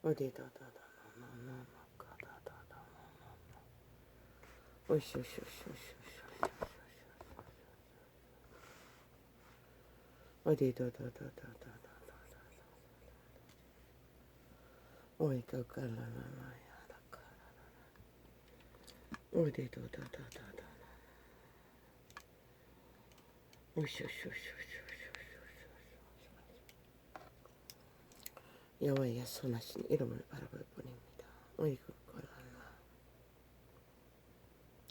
어디다다다 나나나나가다다다 오쇼쇼쇼쇼쇼 어디다다다다다다다 오이까깔라라야라까 어디다다다다다 오쇼쇼쇼쇼쇼쇼 여호와의 선하신 이름을 바라볼 뿐입니다. 어이구 꼴랄라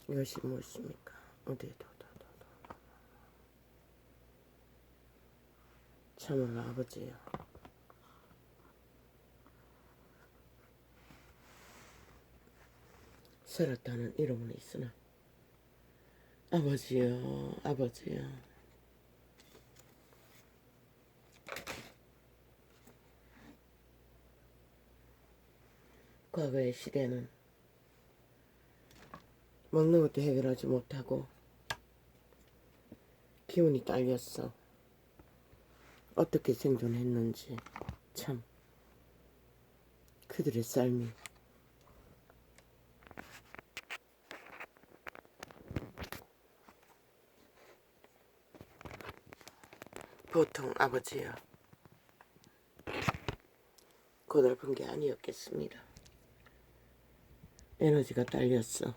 이것이 무엇입니까? 어디다다다다 참으로 아버지여 살았다는 이름은 있으나 아버지여 아버지여 과거의 시대는 먹는 것도 해결하지 못하고 기운이 딸렸어. 어떻게 생존했는지 참 그들의 삶이 보통 아버지여 고달픈 게 아니었겠습니다. 에너지가 딸렸어.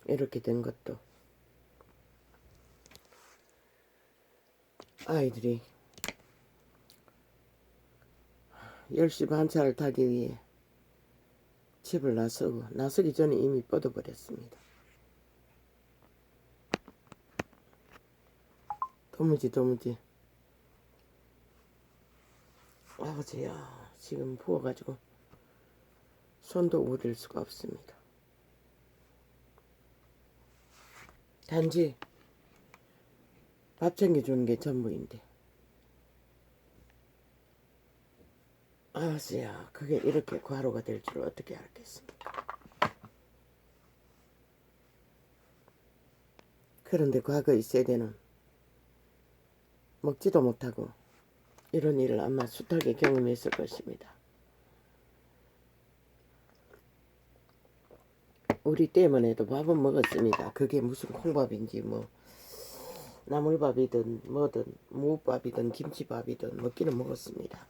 이렇게 된 것도 아이들이 10시 반차를 타기 위해 집을 나서기 전에 이미 뻗어버렸습니다. 도무지 아버지야 지금 부어가지고 손도 오릴 수가 없습니다. 단지 밥 챙겨주는 게 전부인데 아버지야 그게 이렇게 과로가 될 줄 어떻게 알겠습니까? 그런데 과거의 세대는 먹지도 못하고 이런 일을 아마 숱하게 경험했을 것입니다. 우리 때만 해도 밥은 먹었습니다. 그게 무슨 콩밥인지 뭐 나물밥이든 뭐든 무밥이든 김치밥이든 먹기는 먹었습니다.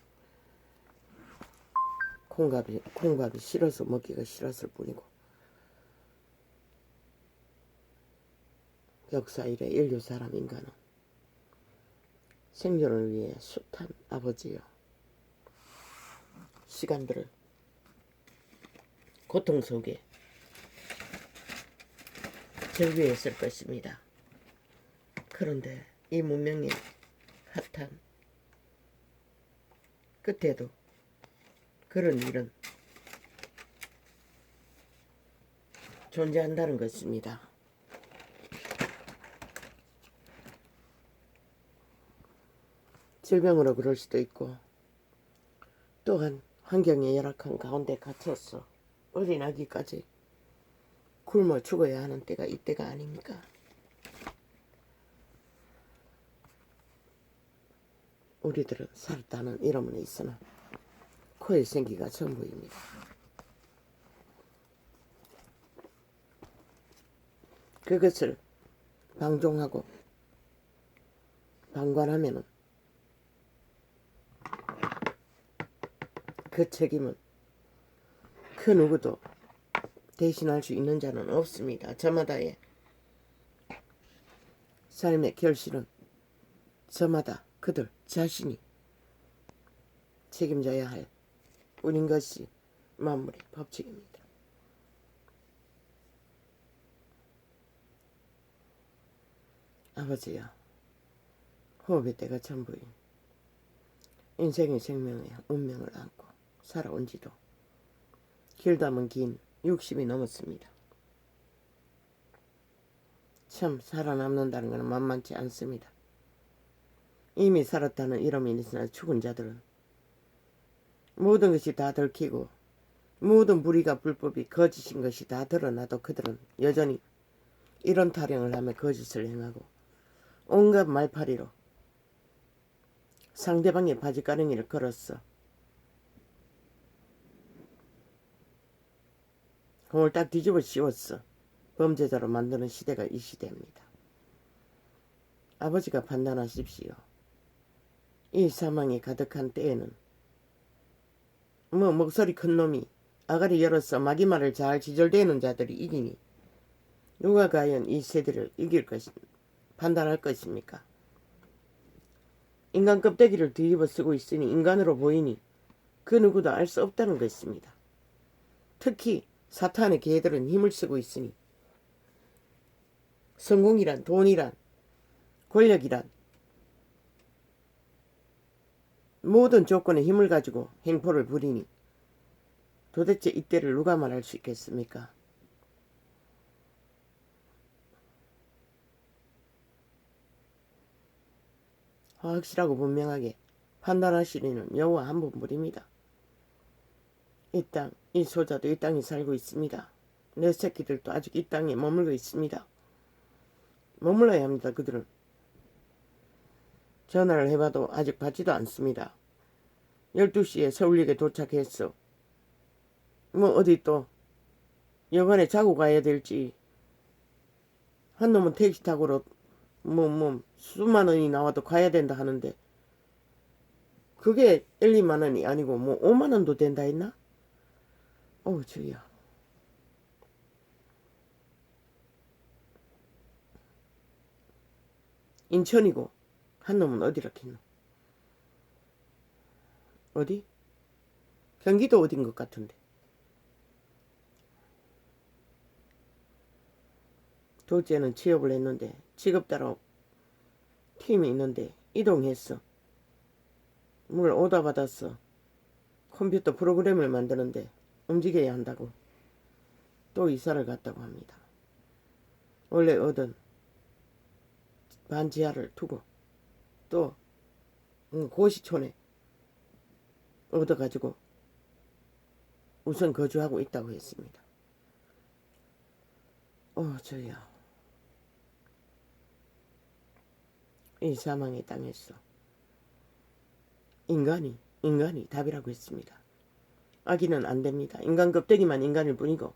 콩밥이 싫어서 먹기가 싫었을 뿐이고 역사 이래 인류 사람 인간은 생존을 위해 숱한 아버지여 시간들을 고통 속에 절규했을 것입니다. 그런데 이 문명의 핫한 끝에도 그런 일은 존재한다는 것입니다. 질병으로 그럴 수도 있고 또한 환경의 열악한 가운데 갇혀서 어린아기까지 굶어 죽어야 하는 때가 이때가 아닙니까? 우리들은 살았다는 이름은 있으나 코에 생기가 전부입니다. 그것을 방종하고 방관하면은 그 책임은 그 누구도 대신할 수 있는 자는 없습니다. 저마다의 삶의 결실은 저마다 그들 자신이 책임져야 할 뿐인 것이 만물의 법칙입니다. 아버지야, 호흡의 때가 전부인 인생의 생명의 운명을 안고 살아온 지도 길다면 긴 60이 넘었습니다. 참 살아남는다는 것은 만만치 않습니다. 이미 살았다는 이름이 있으나 죽은 자들은 모든 것이 다 들키고 모든 불의가 불법이 거짓인 것이 다 드러나도 그들은 여전히 이런 타령을 하며 거짓을 행하고 온갖 말파리로 상대방의 바지가랑이를 걸었어 공을 딱 뒤집어 씌웠어. 범죄자로 만드는 시대가 이 시대입니다. 아버지가 판단하십시오. 이 사망이 가득한 때에는 목소리 큰 놈이 아가리 열어서 마귀말을 잘 지절대는 자들이 이기니 누가 과연 이 세대를 이길 판단할 것입니까? 인간 껍데기를 뒤집어 쓰고 있으니 인간으로 보이니 그 누구도 알 수 없다는 것입니다. 특히 사탄의 개들은 힘을 쓰고 있으니 성공이란 돈이란 권력이란 모든 조건의 힘을 가지고 행포를 부리니 도대체 이때를 누가 말할 수 있겠습니까? 확실하고 분명하게 판단하시리는 여호와 한 분뿐입니다. 이 땅, 이 소자도 이 땅에 살고 있습니다. 내 새끼들도 아직 이 땅에 머물고 있습니다. 머물러야 합니다. 그들은. 전화를 해봐도 아직 받지도 않습니다. 12시에 서울역에 도착했어. 어디 또 여관에 자고 가야 될지 한 놈은 택시 타고로 수만 원이 나와도 가야 된다 하는데 그게 1, 2만 원이 아니고 5만 원도 된다 했나? 주야. 인천이고 한 놈은 어디라 했노? 어디? 경기도 어딘 것 같은데. 둘째는 취업을 했는데 직업 따로 팀이 있는데 이동했어. 뭘 오다 받았어. 컴퓨터 프로그램을 만드는데 움직여야 한다고 또 이사를 갔다고 합니다. 원래 얻은 반지하를 두고 또 고시촌에 얻어가지고 우선 거주하고 있다고 했습니다. 저야. 이 사망의 땅에서 인간이 답이라고 했습니다. 아기는 안 됩니다. 인간 껍데기만 인간일 뿐이고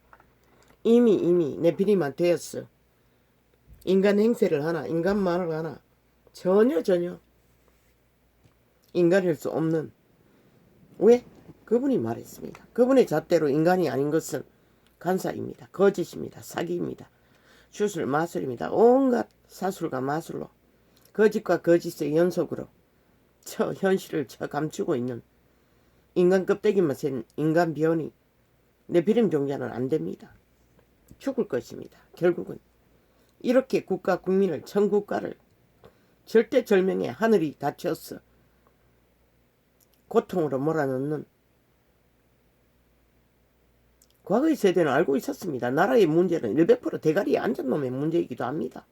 이미 네피림만 되었어. 인간 행세를 하나 인간 말을 하나 전혀 인간일 수 없는 왜? 그분이 말했습니다. 그분의 잣대로 인간이 아닌 것은 간사입니다. 거짓입니다. 사기입니다. 주술 마술입니다. 온갖 사술과 마술로 거짓과 거짓의 연속으로 현실을 감추고 있는 인간 껍데기만 센 인간 변이 네피림 종자는 안 됩니다. 죽을 것입니다. 결국은 이렇게 국가 국민을 전국가를 절대절명의 하늘이 닫혔어 고통으로 몰아넣는 과거의 세대는 알고 있었습니다. 나라의 문제는 100% 대가리에 앉은 놈의 문제이기도 합니다.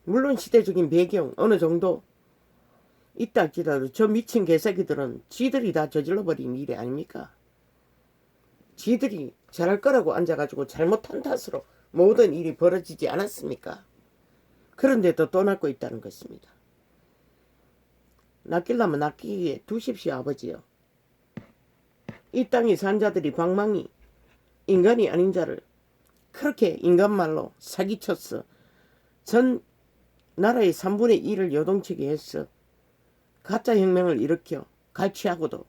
물론 시대적인 배경 어느 정도 있다 할지라도 저 미친 개새끼들은 지들이 다 저질러버린 일이 아닙니까? 지들이 잘할 거라고 앉아가지고 잘못한 탓으로 모든 일이 벌어지지 않았습니까? 그런데도 또 낳고 있다는 것입니다. 낚이려면 낚이기에 두십시오 아버지요. 이 땅에 산 자들이 방망이 인간이 아닌 자를 그렇게 인간말로 사기쳤어. 전 나라의 3분의 1을 요동치게 했어. 가짜 혁명을 일으켜 갈취하고도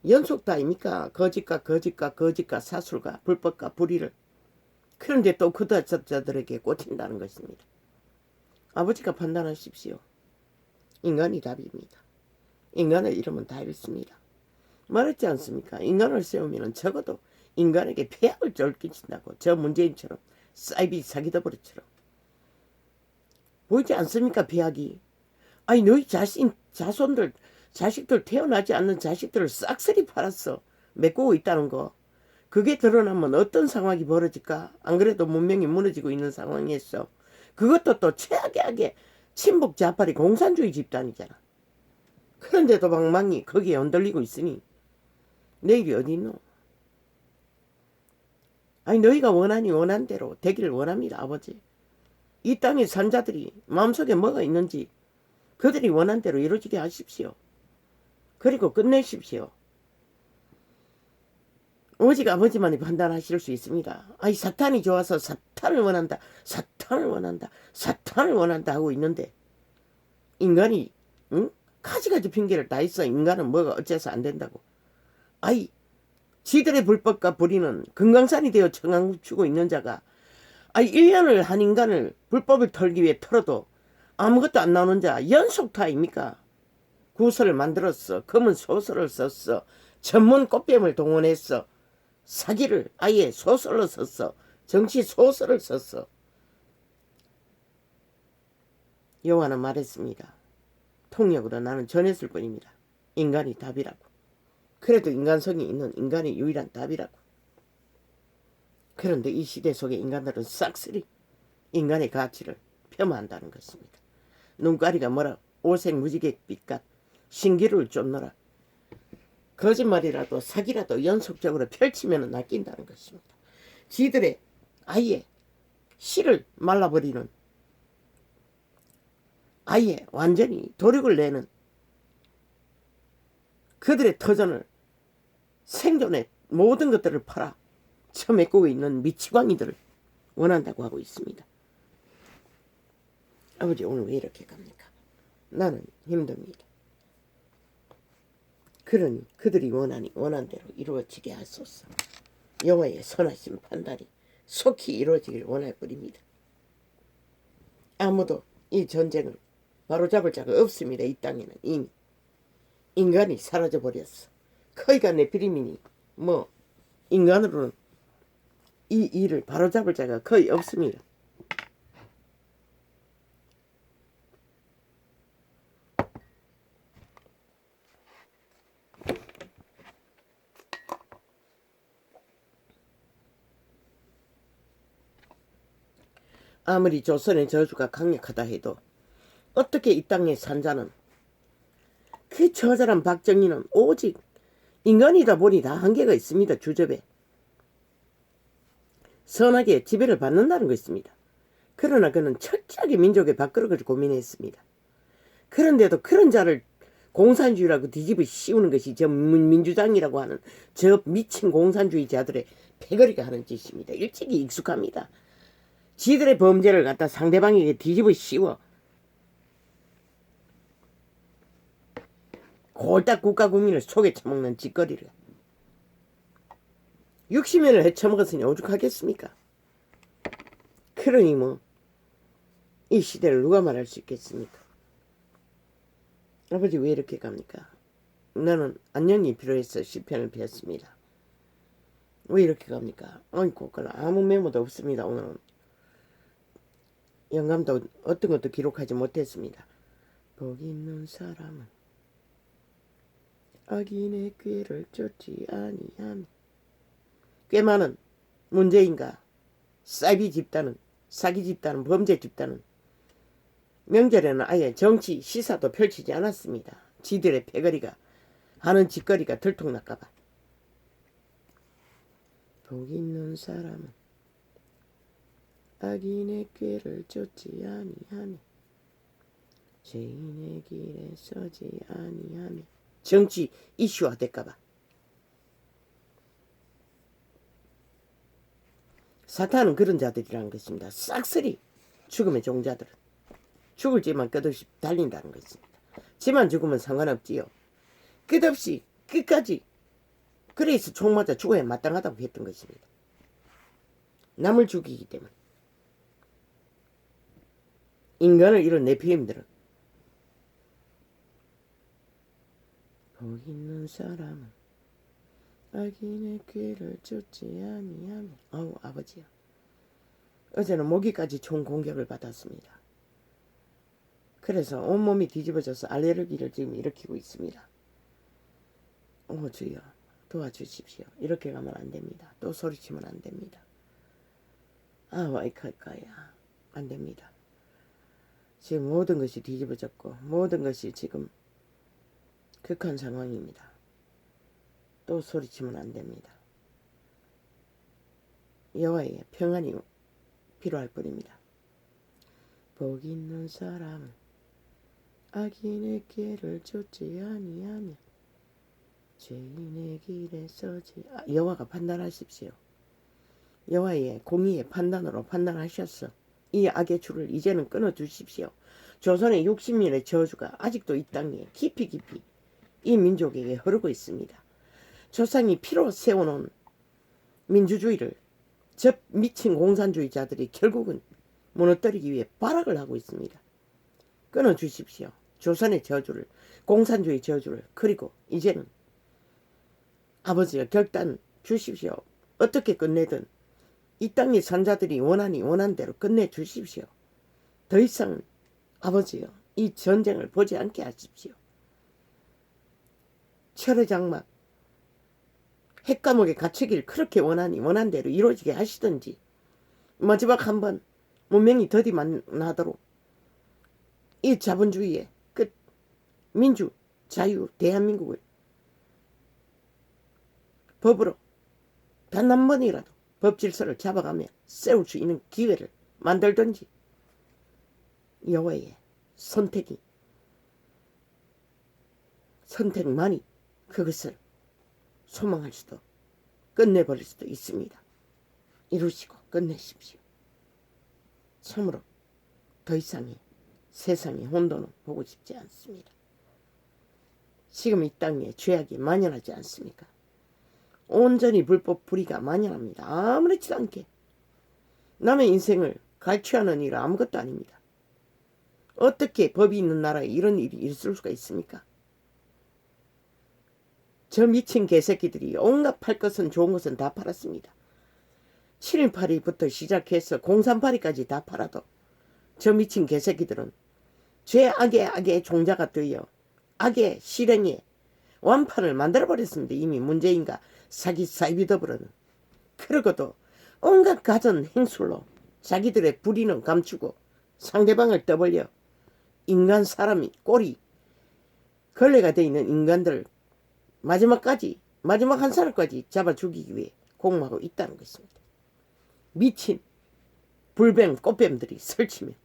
연속도 아닙니까? 거짓과 사술과 불법과 불의를. 그런데 또 그 자들에게 꽂힌다는 것입니다. 아버지가 판단하십시오. 인간이 답입니다. 인간의 이름은 다 읽습니다. 말했지 않습니까? 인간을 세우면 적어도 인간에게 폐악을 쫄끼친다고. 저 문재인처럼 사이비 사기더 버릇처럼. 보이지 않습니까? 폐악이. 아니 너희 자식들 태어나지 않는 자식들을 싹쓸이 팔았어. 메꾸고 있다는 거. 그게 드러나면 어떤 상황이 벌어질까? 안 그래도 문명이 무너지고 있는 상황에서 그것도 또 최악의 친북 좌파리 공산주의 집단이잖아. 그런데도 방망이 거기에 흔들리고 있으니 내일이 어디 있노? 아니 너희가 원한 대로 되기를 원합니다 아버지. 이 땅에 산 자들이 마음속에 뭐가 있는지 그들이 원한 대로 이루어지게 하십시오. 그리고 끝내십시오. 오직 아버지만이 판단하실 수 있습니다. 아이 사탄이 좋아서 사탄을 원한다. 사탄을 원한다. 사탄을 원한다 하고 있는데 인간이 응? 가지가지 핑계를 다 있어. 인간은 뭐가 어째서 안 된다고. 아이 지들의 불법과 불의는 금강산이 되어 청강추고 있는 자가 아이 1년을 한 인간을 불법을 털기 위해 털어도 아무것도 안 나오는 자 연속타입니까? 구설을 만들었어. 검은 소설을 썼어. 전문 꽃뱀을 동원했어. 사기를 아예 소설로 썼어. 정치 소설을 썼어. 여호와는 말했습니다. 통역으로 나는 전했을 뿐입니다. 인간이 답이라고. 그래도 인간성이 있는 인간이 유일한 답이라고. 그런데 이 시대 속의 인간들은 싹쓸이 인간의 가치를 폄하한다는 것입니다. 눈가리가 뭐라 오색 무지개빛같 신기루를 쫓느라 거짓말이라도 사기라도 연속적으로 펼치면 낚인다는 것입니다. 지들의 아예 씨를 말라버리는 아예 완전히 도륙을 내는 그들의 터전을 생존의 모든 것들을 팔아 처맺고 있는 미치광이들을 원한다고 하고 있습니다. 아버지 오늘 왜 이렇게 갑니까? 나는 힘듭니다. 그러니 그들이 원한 대로 이루어지게 하소서. 여호와의 선하신 판단이 속히 이루어지길 원할 뿐입니다. 아무도 이 전쟁을 바로잡을 자가 없습니다. 이 땅에는 이미 인간이 사라져버렸어. 거기가 네피림이니 뭐 인간으로는 이 일을 바로잡을 자가 거의 없습니다. 아무리 조선의 저주가 강력하다 해도 어떻게 이 땅에 산 자는 그 처절한 박정희는 오직 인간이다 보니 다 한계가 있습니다. 주접에 선하게 지배를 받는다는 것입니다. 그러나 그는 철저하게 민족의 밥그릇을 고민했습니다. 그런데도 그런 자를 공산주의라고 뒤집어 씌우는 것이 저 민주당이라고 하는 저 미친 공산주의자들의 패거리가 하는 짓입니다. 일찍이 익숙합니다. 지들의 범죄를 갖다 상대방에게 뒤집어 씌워 골딱 국가 국민을 속에 처먹는 짓거리를 60년을 헤쳐먹었으니 오죽하겠습니까? 그러니 뭐 이 시대를 누가 말할 수 있겠습니까? 아버지 왜 이렇게 갑니까? 나는 안녕이 필요해서 시편을 배웠습니다. 왜 이렇게 갑니까? 아이고 그건 아무 메모도 없습니다. 오늘은 영감도 어떤 것도 기록하지 못했습니다. 복 있는 사람은 악인의 꾀를 쫓지 아니하며 꽤 많은 문재인과 사기 집단은 범죄 집단은 명절에는 아예 정치 시사도 펼치지 않았습니다. 지들의 패거리가 하는 짓거리가 들통날까봐. 복 있는 사람은 악인의 꾀를 쫓지 아니하며 죄인의 길에 서지 아니하며 정치 이슈화 될까봐. 사탄은 그런 자들이라는 것입니다. 싹쓸이 죽음의 종자들은 죽을지만 끝없이 달린다는 것입니다. 지만 죽으면 상관없지요. 끝없이 끝까지 그래서 총 맞아 죽어야 마땅하다고 했던 것입니다. 남을 죽이기 때문에. 인간을 이룬 네피림들은 복 있는 사람은 악인의 꾀를 쫓지 아니하며 아우 아버지야 어제는 모기까지 총 공격을 받았습니다. 그래서 온몸이 뒤집어져서 알레르기를 지금 일으키고 있습니다. 주여 도와주십시오. 이렇게 가면 안 됩니다. 또 소리치면 안 됩니다. 와이카이카야 안 됩니다. 지금 모든 것이 뒤집어졌고 모든 것이 지금 극한 상황입니다. 또 소리치면 안 됩니다. 여호와의 평안이 필요할 뿐입니다. 복 있는 사람은 악인의 꾀를 쫓지 아니하며 죄인의 길에 서지 여호와가 판단하십시오. 여호와의 공의의 판단으로 판단하셨어. 이 악의 줄을 이제는 끊어주십시오. 조선의 60년의 저주가 아직도 이 땅에 깊이 깊이 이 민족에게 흐르고 있습니다. 조상이 피로 세워놓은 민주주의를 저 미친 공산주의자들이 결국은 무너뜨리기 위해 발악을 하고 있습니다. 끊어주십시오. 조선의 저주를, 공산주의 저주를. 그리고 이제는 아버지가 결단 주십시오. 어떻게 끝내든 이 땅의 산자들이 원한 대로 끝내주십시오. 더 이상 아버지요, 이 전쟁을 보지 않게 하십시오. 철의 장막 핵감옥에 갇히길 그렇게 원한 대로 이루어지게 하시든지 마지막 한번 문명이 더디 만나도록 이 자본주의의 끝, 민주, 자유, 대한민국을 법으로 단 한 번이라도 법 질서를 잡아가며 세울 수 있는 기회를 만들든지 여호와의 선택만이 그것을 소망할 수도 끝내버릴 수도 있습니다. 이루시고 끝내십시오. 참으로 더 이상의 세상의 혼돈은 보고 싶지 않습니다. 지금 이 땅에 죄악이 만연하지 않습니까? 온전히 불법 불의가 만연합니다. 아무렇지도 않게 남의 인생을 갈취하는 일은 아무것도 아닙니다. 어떻게 법이 있는 나라에 이런 일이 있을 수가 있습니까? 저 미친 개새끼들이 온갖 팔 것은 좋은 것은 다 팔았습니다. 7.18이부터 시작해서 0.38이까지 다 팔아도 저 미친 개새끼들은 악의 종자가 되어 악의 실행에 완판을 만들어버렸습니다. 이미 문재인과 사이비더블은. 그러고도 온갖 가전 행술로 자기들의 불의는 감추고 상대방을 떠벌려 사람이 꼴이 걸레가 되어 있는 인간들을 마지막 한 사람까지 잡아 죽이기 위해 공모하고 있다는 것입니다. 미친 불뱀 꽃뱀들이 설치면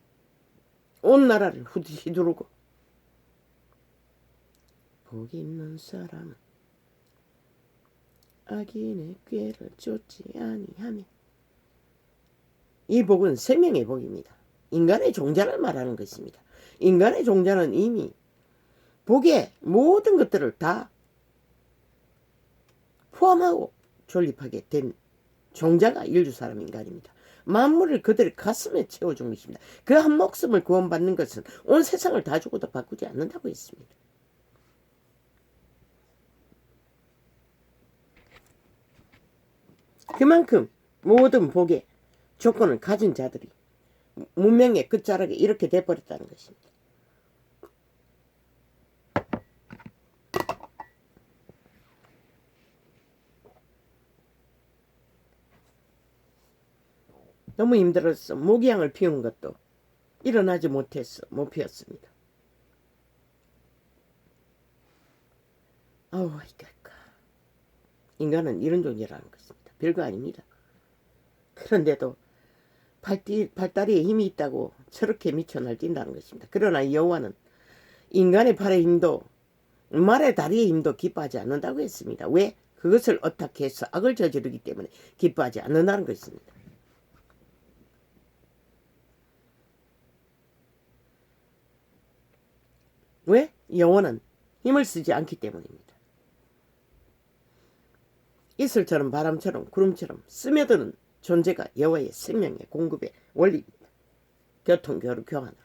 온 나라를 휘두르고 복 있는 사람은 악인의 꾀를 쫓지 아니하며 이 복은 생명의 복입니다. 인간의 종자를 말하는 것입니다. 인간의 종자는 이미 복의 모든 것들을 다 포함하고 존립하게 된 종자가 인류 사람 인간입니다. 만물을 그들의 가슴에 채워준 것입니다. 그 한 목숨을 구원받는 것은 온 세상을 다 주고도 바꾸지 않는다고 했습니다. 그만큼 모든 복의 조건을 가진 자들이 문명의 끝자락에 이렇게 돼버렸다는 것입니다. 너무 힘들었어. 모기향을 피우는 것도 일어나지 못했어. 못 피웠습니다. 아우, 이럴까. 인간은 이런 존재라는 것입니다. 별거 아닙니다. 그런데도 발다리에 힘이 있다고 저렇게 미쳐 날뛴다는 것입니다. 그러나 여호와는 인간의 팔의 힘도 말의 다리의 힘도 기뻐하지 않는다고 했습니다. 왜? 그것을 어떻게 해서 악을 저지르기 때문에 기뻐하지 않는다는 것입니다. 왜? 영혼은 힘을 쓰지 않기 때문입니다. 이슬처럼 바람처럼 구름처럼 스며드는 존재가 여호와의 생명의 공급의 원리입니다. 교환으로.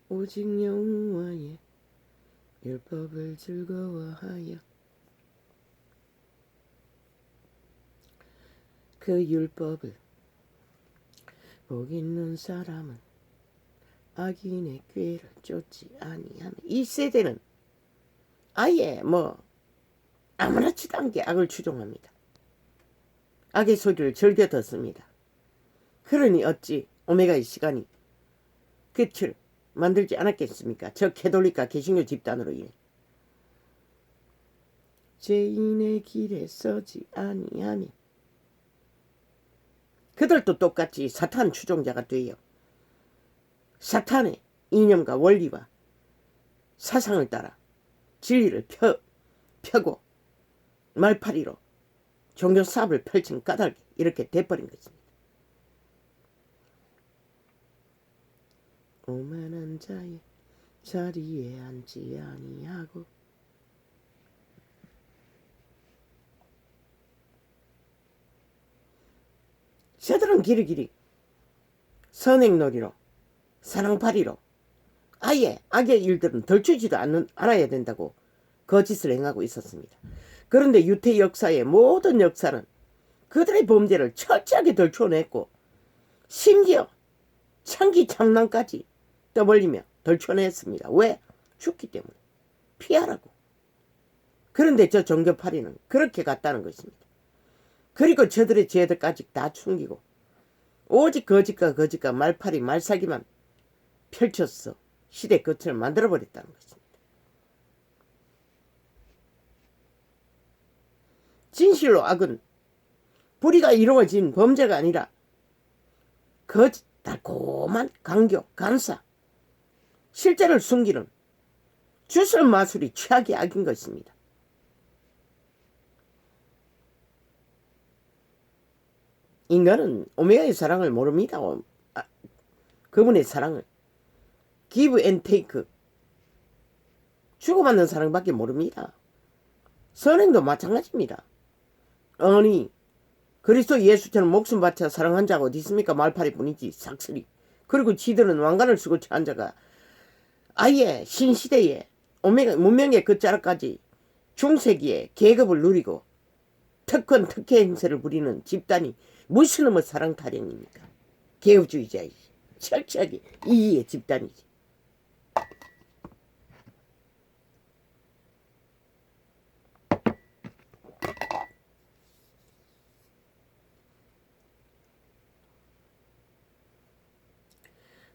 오직 여호와의 율법을 즐거워하여 그 율법을 복 있는 사람은 악인의 꾀를 쫓지 아니하며 이 세대는 아예 아무렇지도 않게 악을 추종합니다. 악의 소리를 즐겨 듣습니다. 그러니 어찌 오메가의 시간이 끝을 만들지 않았겠습니까? 저 캐톨릭과 개신교 집단으로 인해. 죄인의 길에 서지 아니하며 그들도 똑같이 사탄 추종자가 되어 사탄의 이념과 원리와 사상을 따라 진리를 펴고 말파리로 종교 사업을 펼친 까닭에 이렇게 돼버린 것입니다. 오만한 자의 자리에 앉지 아니하고 저들은 길이길이 선행놀이로 사랑팔이로 아예 악의 일들은 덜추지도 않아야 된다고 거짓을 행하고 있었습니다. 그런데 유태 역사의 모든 역사는 그들의 범죄를 철저하게 덜추어냈고 심지어 창기 창난까지 떠벌리며 덜추어냈습니다. 왜? 죽기 때문에. 피하라고. 그런데 저 종교파리는 그렇게 갔다는 것입니다. 그리고 저들의 죄들까지 다 숨기고 오직 거짓과 말파리 말사기만 펼쳤어 시대 끝을 만들어버렸다는 것입니다. 진실로 악은 불의가 이루어진 범죄가 아니라 거짓, 달콤한 강교, 간사, 실제를 숨기는 주술 마술이 최악의 악인 것입니다. 인간은 오메가의 사랑을 모릅니다. 그분의 사랑을. give and take. 주고받는 사랑밖에 모릅니다. 선행도 마찬가지입니다. 아니 그리스도 예수처럼 목숨 바쳐 사랑한 자가 어디 있습니까? 말파리뿐이지 삭슬이. 그리고 지들은 왕관을 쓰고 취한 자가 아예 신시대에 오메가 문명의 끝자락까지 중세기에 계급을 누리고 특혜 행세를 부리는 집단이 무슨 놈의 사랑 타령입니까? 개혁주의자이지. 철저하게 이기의 집단이지.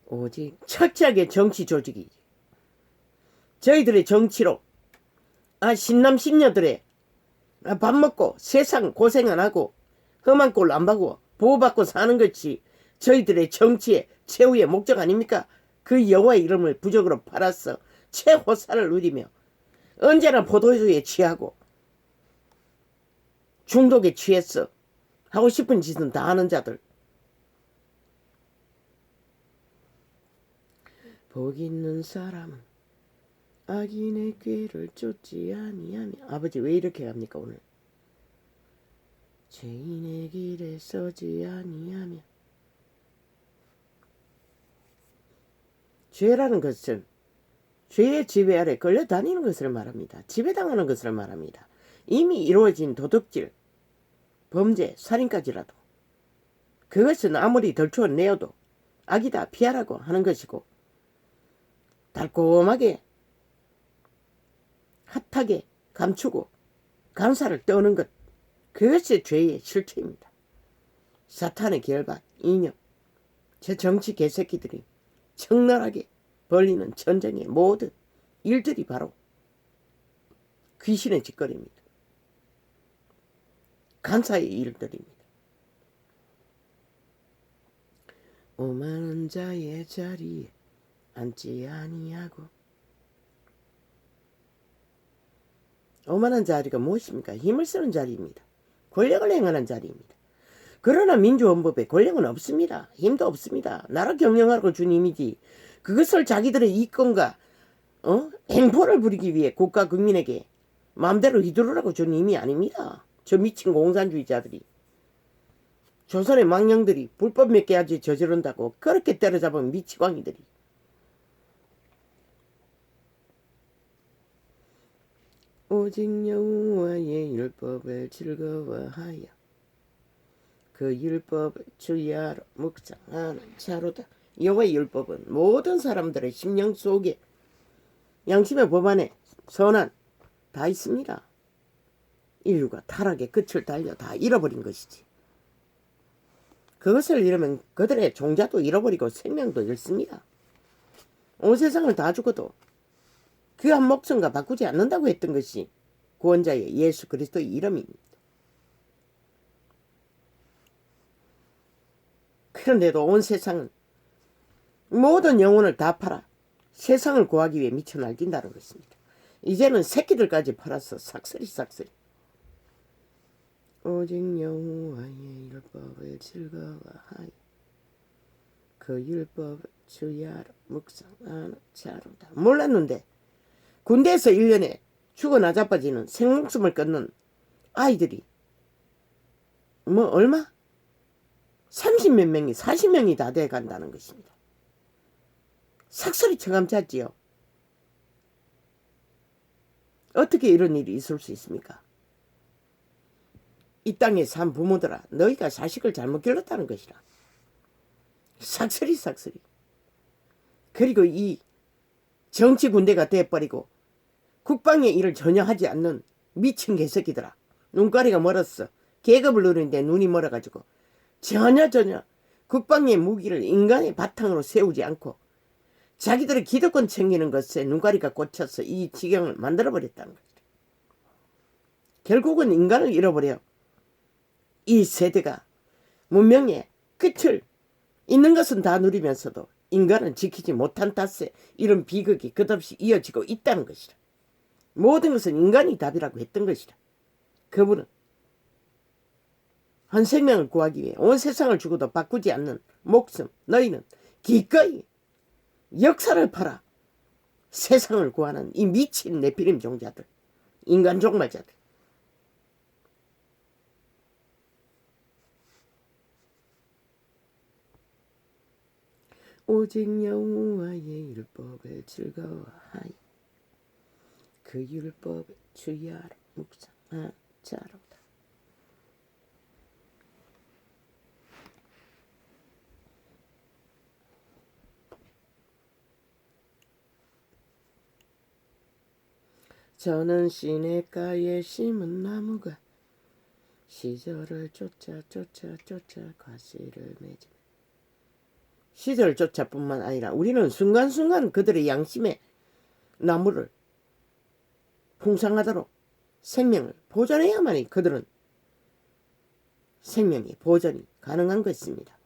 오직 철저하게 정치 조직이지. 저희들의 정치로 신남 신녀들의 밥 먹고 세상 고생 안 하고 험한 꼴 안 보고 보호받고 사는 것이 저희들의 정치의 최후의 목적 아닙니까? 그 여호와의 이름을 부적으로 팔아서 최호사를 누리며 언제나 포도주에 취하고 중독에 취해서 하고 싶은 짓은 다 하는 자들. 복 있는 사람 악인의 꾀를 쫓지 아니하며. 아버지 왜 이렇게 합니까 오늘? 죄인의 길에 서지 아니하며. 죄라는 것은 죄의 지배 아래 끌려다니는 것을 말합니다. 지배당하는 것을 말합니다. 이미 이루어진 도둑질, 범죄, 살인까지라도 그것은 아무리 덜추어내어도 악이다 피하라고 하는 것이고 달콤하게 핫하게 감추고 간사를 떠는 것, 그것이 죄의 실체입니다. 사탄의 결박, 이념, 저 정치 개새끼들이 적나라하게 벌리는 전쟁의 모든 일들이 바로 귀신의 짓거리입니다. 간사의 일들입니다. 오만한 자의 자리에 앉지 아니하고. 오만한 자리가 무엇입니까? 힘을 쓰는 자리입니다. 권력을 행하는 자리입니다. 그러나 민주헌법에 권력은 없습니다. 힘도 없습니다. 나라 경영하라고 준 힘이지 그것을 자기들의 이권과 행포를 부리기 위해 국가 국민에게 마음대로 휘두르라고 준 힘이 아닙니다. 저 미친 공산주의자들이 조선의 망령들이 불법 몇 개까지 저지른다고 그렇게 때려잡은 미치광이들이 오직 여호와의 율법을 즐거워하여 그 율법을 주야로 묵상하는 자로다. 여호와의 율법은 모든 사람들의 심령 속에 양심의 법안에 선한 다 있습니다. 인류가 타락의 끝을 달려 다 잃어버린 것이지. 그것을 잃으면 그들의 종자도 잃어버리고 생명도 잃습니다. 온 세상을 다 죽어도 그 한 목숨과 바꾸지 않는다고 했던 것이 구원자의 예수 그리스도의 이름입니다. 그런데도 온 세상은 모든 영혼을 다 팔아 세상을 구하기 위해 미쳐 날뛴다는 것입니다. 이제는 새끼들까지 팔아서 삭슬이 오직 여호와의 율법을 즐거워하여 그 율법을 주야로 묵상하는 자로다. 몰랐는데 군대에서 1년에 죽어 나자빠지는 생목숨을 끊는 아이들이 얼마? 30몇 명이 40명이 다 돼간다는 것입니다. 삭설이 처감찼지요. 어떻게 이런 일이 있을 수 있습니까? 이 땅에 산 부모들아, 너희가 자식을 잘못 길렀다는 것이라. 삭설이. 그리고 이 정치 군대가 돼버리고 국방의 일을 전혀 하지 않는 미친 개새끼들아. 눈가리가 멀었어. 계급을 누리는데 눈이 멀어가지고 전혀 국방의 무기를 인간의 바탕으로 세우지 않고 자기들의 기득권 챙기는 것에 눈가리가 꽂혀서 이 지경을 만들어버렸다는 거죠. 결국은 인간을 잃어버려 이 세대가 문명의 끝을 있는 것은 다 누리면서도 인간은 지키지 못한 탓에 이런 비극이 끝없이 이어지고 있다는 것이라. 모든 것은 인간이 답이라고 했던 것이라. 그분은 한 생명을 구하기 위해 온 세상을 주고도 바꾸지 않는 목숨, 너희는 기꺼이 역사를 팔아 세상을 구하는 이 미친 네피림 종자들, 인간 종말자들. 오직 여호와의 율법을 즐거워하여 그 율법을 주야로 묵상하는 자로다. 저는 시냇가에 심은 나무가 시절을 쫓아 과실을 맺으며 시절을 쫓아뿐만 아니라 우리는 순간순간 그들의 양심의 나무를 풍성하도록 생명을 보존해야만이 그들은 생명이 보존이 가능한 것입니다.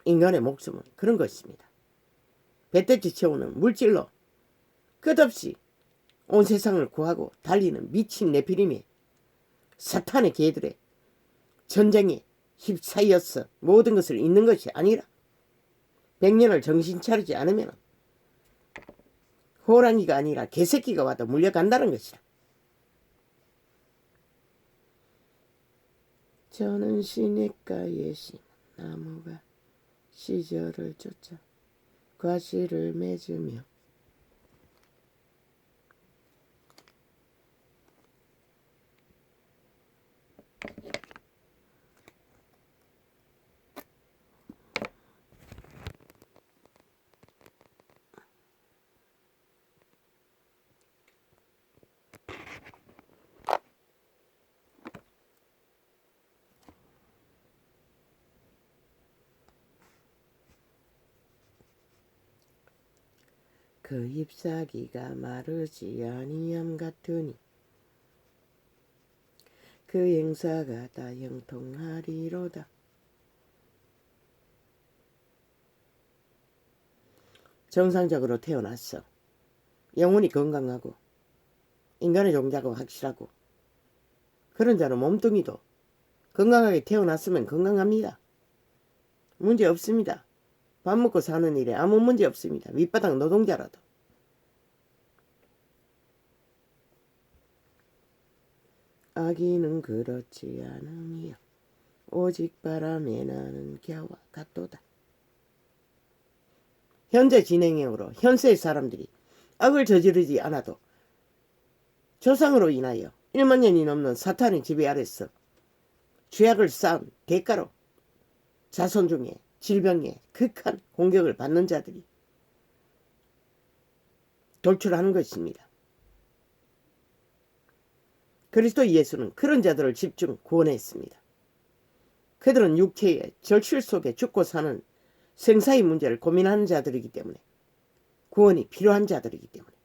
인간의 목숨은 그런 것입니다. 배때지 채우는 물질로 끝없이 온 세상을 구하고 달리는 미친 네피림의 사탄의 개들의 전쟁에 휩싸여서 모든 것을 잃는 것이 아니라 100년을 정신 차리지 않으면 호랑이가 아니라 개새끼가 와도 물려간다는 것이라. 저는 시냇가에 심은 나무가 시절을 쫓아 과실을 맺으며 그 잎사귀가 마르지 아니함 같으니 그 행사가 다 형통하리로다. 정상적으로 태어났어. 영혼이 건강하고 인간의 종자가 확실하고 그런 자는 몸뚱이도 건강하게 태어났으면 건강합니다. 문제 없습니다. 밥 먹고 사는 일에 아무 문제 없습니다. 밑바닥 노동자라도. 아기는 그렇지 않으며 오직 바람에 나는 겨와 같도다. 현재 진행형으로 현세의 사람들이 악을 저지르지 않아도 조상으로 인하여 1만 년이 넘는 사탄의 지배 아래서 죄악을 쌓은 대가로 자손 중에 질병에 극한 공격을 받는 자들이 돌출하는 것입니다. 그리스도 예수는 그런 자들을 집중 구원했습니다. 그들은 육체의 절실 속에 죽고 사는 생사의 문제를 고민하는 자들이기 때문에 구원이 필요한 자들이기 때문에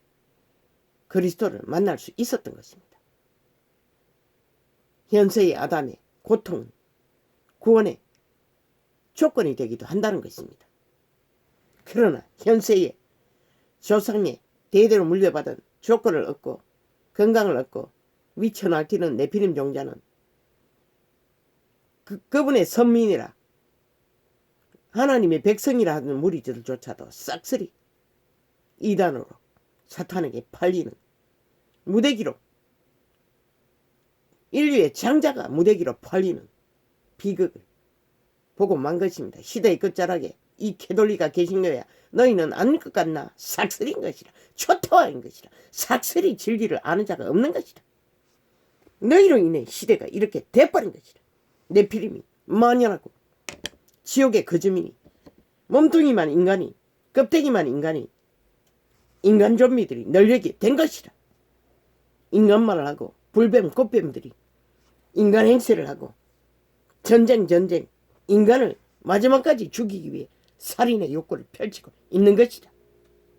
그리스도를 만날 수 있었던 것입니다. 현세의 아담의 고통은 구원의 조건이 되기도 한다는 것입니다. 그러나 현세의 조상에 대대로 물려받은 조건을 얻고 건강을 얻고 미쳐 날뛰는 네피림 종자는 그분의 선민이라 하나님의 백성이라 하는 무리들조차도 싹쓸이 이단으로 사탄에게 팔리는 무대기로, 인류의 장자가 무대기로 팔리는 비극을 보고 만 것입니다. 시대의 끝자락에 이 캐돌리가 계신 거야. 너희는 아는 것 같나? 삭슬인 것이라. 초토화인 것이라. 삭슬이 진리를 아는 자가 없는 것이라. 너희로 인해 시대가 이렇게 돼버린 것이라. 네피림이 만연하고 지옥의 거주민이 몸뚱이만 인간이 껍데기만 인간이 인간 좀비들이 널려게 된 것이라. 인간말을 하고 불뱀 꽃뱀들이 인간 행세를 하고 전쟁 인간을 마지막까지 죽이기 위해 살인의 욕구를 펼치고 있는 것이다.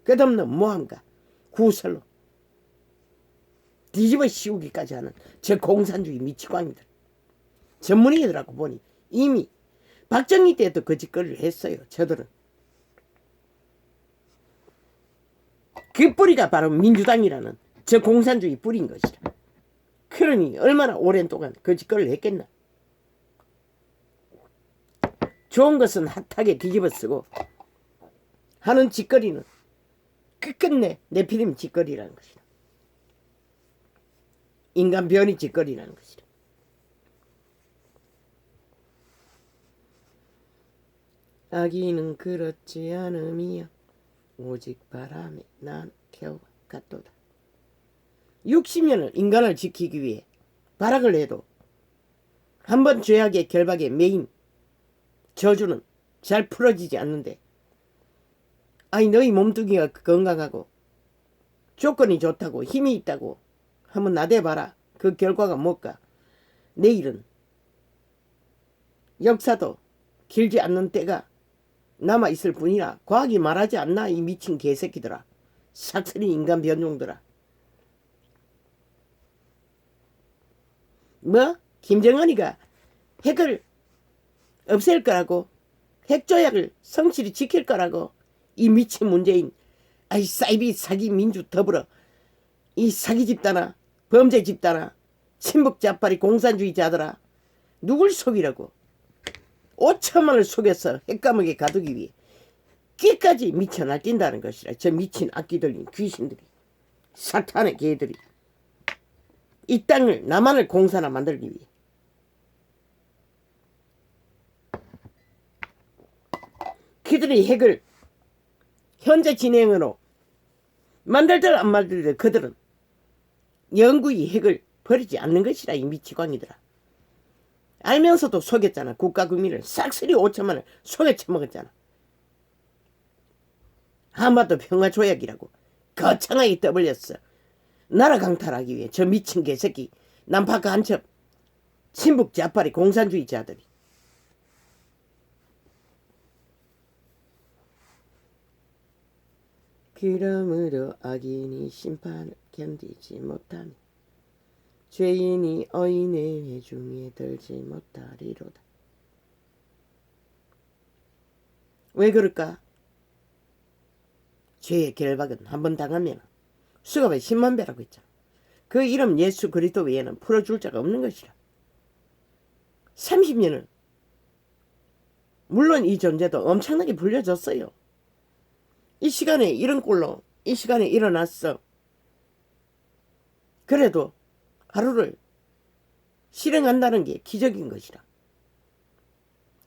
끝없는 모함과 구설로 뒤집어 씌우기까지 하는 저 공산주의 미치광이들. 전문의들하고 보니 이미 박정희 때도 그 짓거리를 했어요. 저들은. 그 뿌리가 바로 민주당이라는 저 공산주의 뿌리인 것이라. 그러니 얼마나 오랜 동안 그 짓거리를 했겠나. 좋은 것은 핫하게 뒤집어 쓰고 하는 짓거리는 끝끝내 네피림 짓거리라는 것이다. 인간 변이 짓거리라는 것이다. 아기는 그렇지 않음이여 오직 바람에 난 겨와 같도다. 60년을 인간을 지키기 위해 발악을 해도 한번 죄악의 결박에 매인 저주는 잘 풀어지지 않는데, 아니 너희 몸뚱이가 건강하고 조건이 좋다고 힘이 있다고 한번 나대봐라. 그 결과가 뭘까? 내일은 역사도 길지 않는 때가 남아있을 뿐이라 과학이 말하지 않나. 이 미친 개새끼들아. 삭슬인 인간 변종들아. 뭐? 김정은이가 핵을 없앨 거라고, 핵조약을 성실히 지킬 거라고. 이 미친 문재인, 아이 사이비 사기 민주 더불어 이 사기 집단아, 범죄 집단아, 친북 자파리 공산주의자들아, 누굴 속이라고. 5천만을 속여서 핵감옥에 가두기 위해 끼까지 미쳐 날뛴다는 것이라. 저 미친 악기 들린 귀신들이, 사탄의 개들이 이 땅을 남한을 공산화 만들기 위해 그들이 핵을 현재 진행으로 만들들 안 만들들 그들은 영구히 핵을 버리지 않는 것이라. 이 미치광이들아. 알면서도 속였잖아. 국가 국민을 싹쓸이 5천만을 속여 처먹었잖아. 한반도 평화조약이라고 거창하게 떠벌렸어. 나라 강탈하기 위해 저 미친 개새끼 남파카 한첩 친북 자파리 공산주의자들이. 그러므로 악인이 심판을 견디지 못하며 죄인이 어인의 회중에 들지 못하리로다. 왜 그럴까? 죄의 결박은 한번 당하면 수갑에 10만 배라고 했잖아. 그 이름 예수 그리스도 외에는 풀어줄 자가 없는 것이라. 30년을 물론 이 존재도 엄청나게 불려졌어요. 이 시간에 이런 꼴로 이 시간에 일어났어. 그래도 하루를 실행한다는 게 기적인 것이라.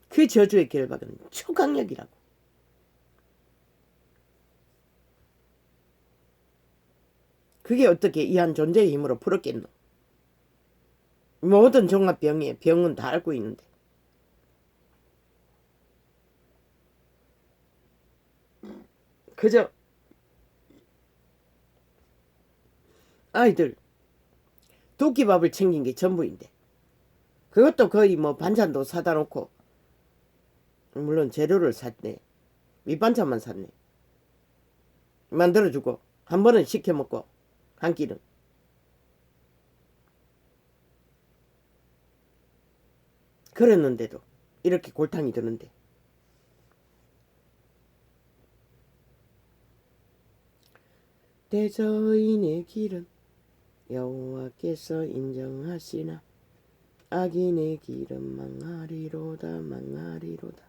그 저주의 결박은 초강력이라고. 그게 어떻게 이 한 존재의 힘으로 풀었겠노. 모든 종합병의 병은 다 앓고 있는데. 그저 아이들 도끼밥을 챙긴 게 전부인데, 그것도 거의 뭐 반찬도 사다 놓고, 물론 재료를 샀네. 밑반찬만 샀네. 만들어주고 한 번은 시켜 먹고 한 끼는. 그랬는데도 이렇게 골탕이 드는데 대저인의 길은 여호와께서 인정하시나 악인의 길은 망하리로다 망하리로다.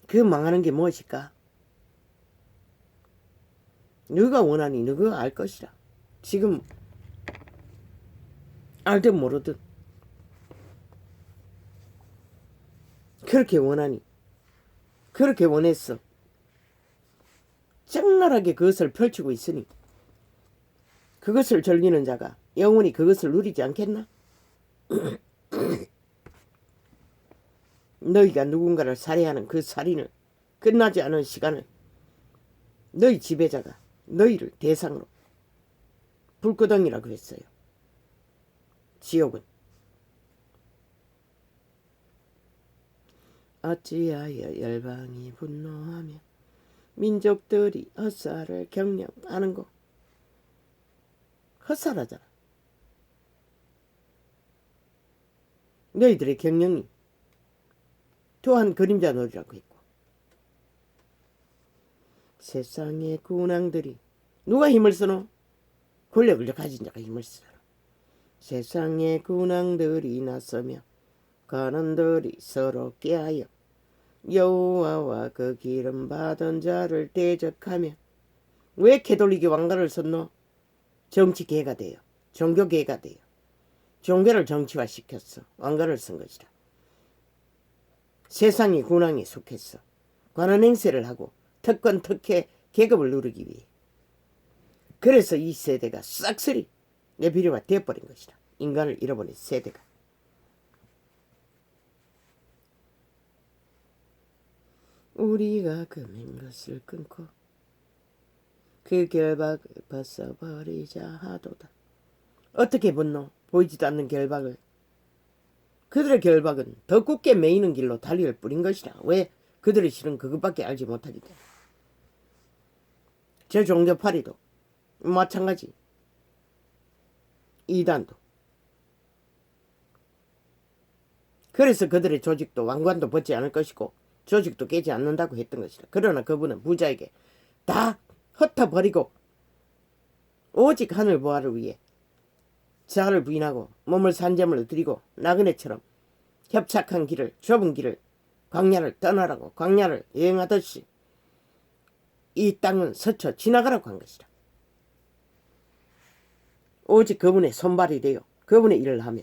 그 망하는 게 무엇일까? 너가 원하니 너가 알 것이라. 지금 알든 모르든 그렇게 원하니 그렇게 원했어. 적나라하게 그것을 펼치고 있으니 그것을 즐기는 자가 영원히 그것을 누리지 않겠나? 너희가 누군가를 살해하는 그 살인을 끝나지 않은 시간을 너희 지배자가 너희를 대상으로 불구덩이라고 했어요. 지옥은 어찌하여 열방이 분노하며 민족들이 헛살을 경영하는고. 헛살하잖아. 너희들의 경영이 또한 그림자 놀이라고 했고, 세상의 군왕들이 누가 힘을 쓰노? 권력을 가진 자가 힘을 쓰라. 세상의 군왕들이 나서며 관원들이 서로 깨하여 여호와와 그 기름 받은 자를 대적하며. 왜 개돌리기 왕가를 썼노? 정치개가 돼요. 종교개가 돼요. 종교를 정치화시켰어. 왕가를 쓴 것이라. 세상의 군왕에 속했어. 관원 행세를 하고 특권 특혜 계급을 누르기 위해. 그래서 이 세대가 싹쓸이 내비려와 되어버린 것이다. 인간을 잃어버린 세대가. 우리가 금인 것을 끊고 그 결박을 벗어버리자 하도다. 어떻게 벗노? 보이지도 않는 결박을. 그들의 결박은 더 굳게 매이는 길로 달리를 뿌린 것이라. 왜? 그들의 실은 그것밖에 알지 못하기 때문에. 저 종교파리도 마찬가지. 이단도. 그래서 그들의 조직도 왕관도 벗지 않을 것이고 조직도 깨지 않는다고 했던 것이다. 그러나 그분은 부자에게 다 흩어버리고 오직 하늘 보화를 위해 자아를 부인하고 몸을 산재물로 드리고 나그네처럼 협착한 길을, 좁은 길을, 광야를 떠나라고, 광야를 여행하듯이 이 땅은 스쳐 지나가라고 한 것이다. 오직 그분의 손발이 되어 그분의 일을 하며.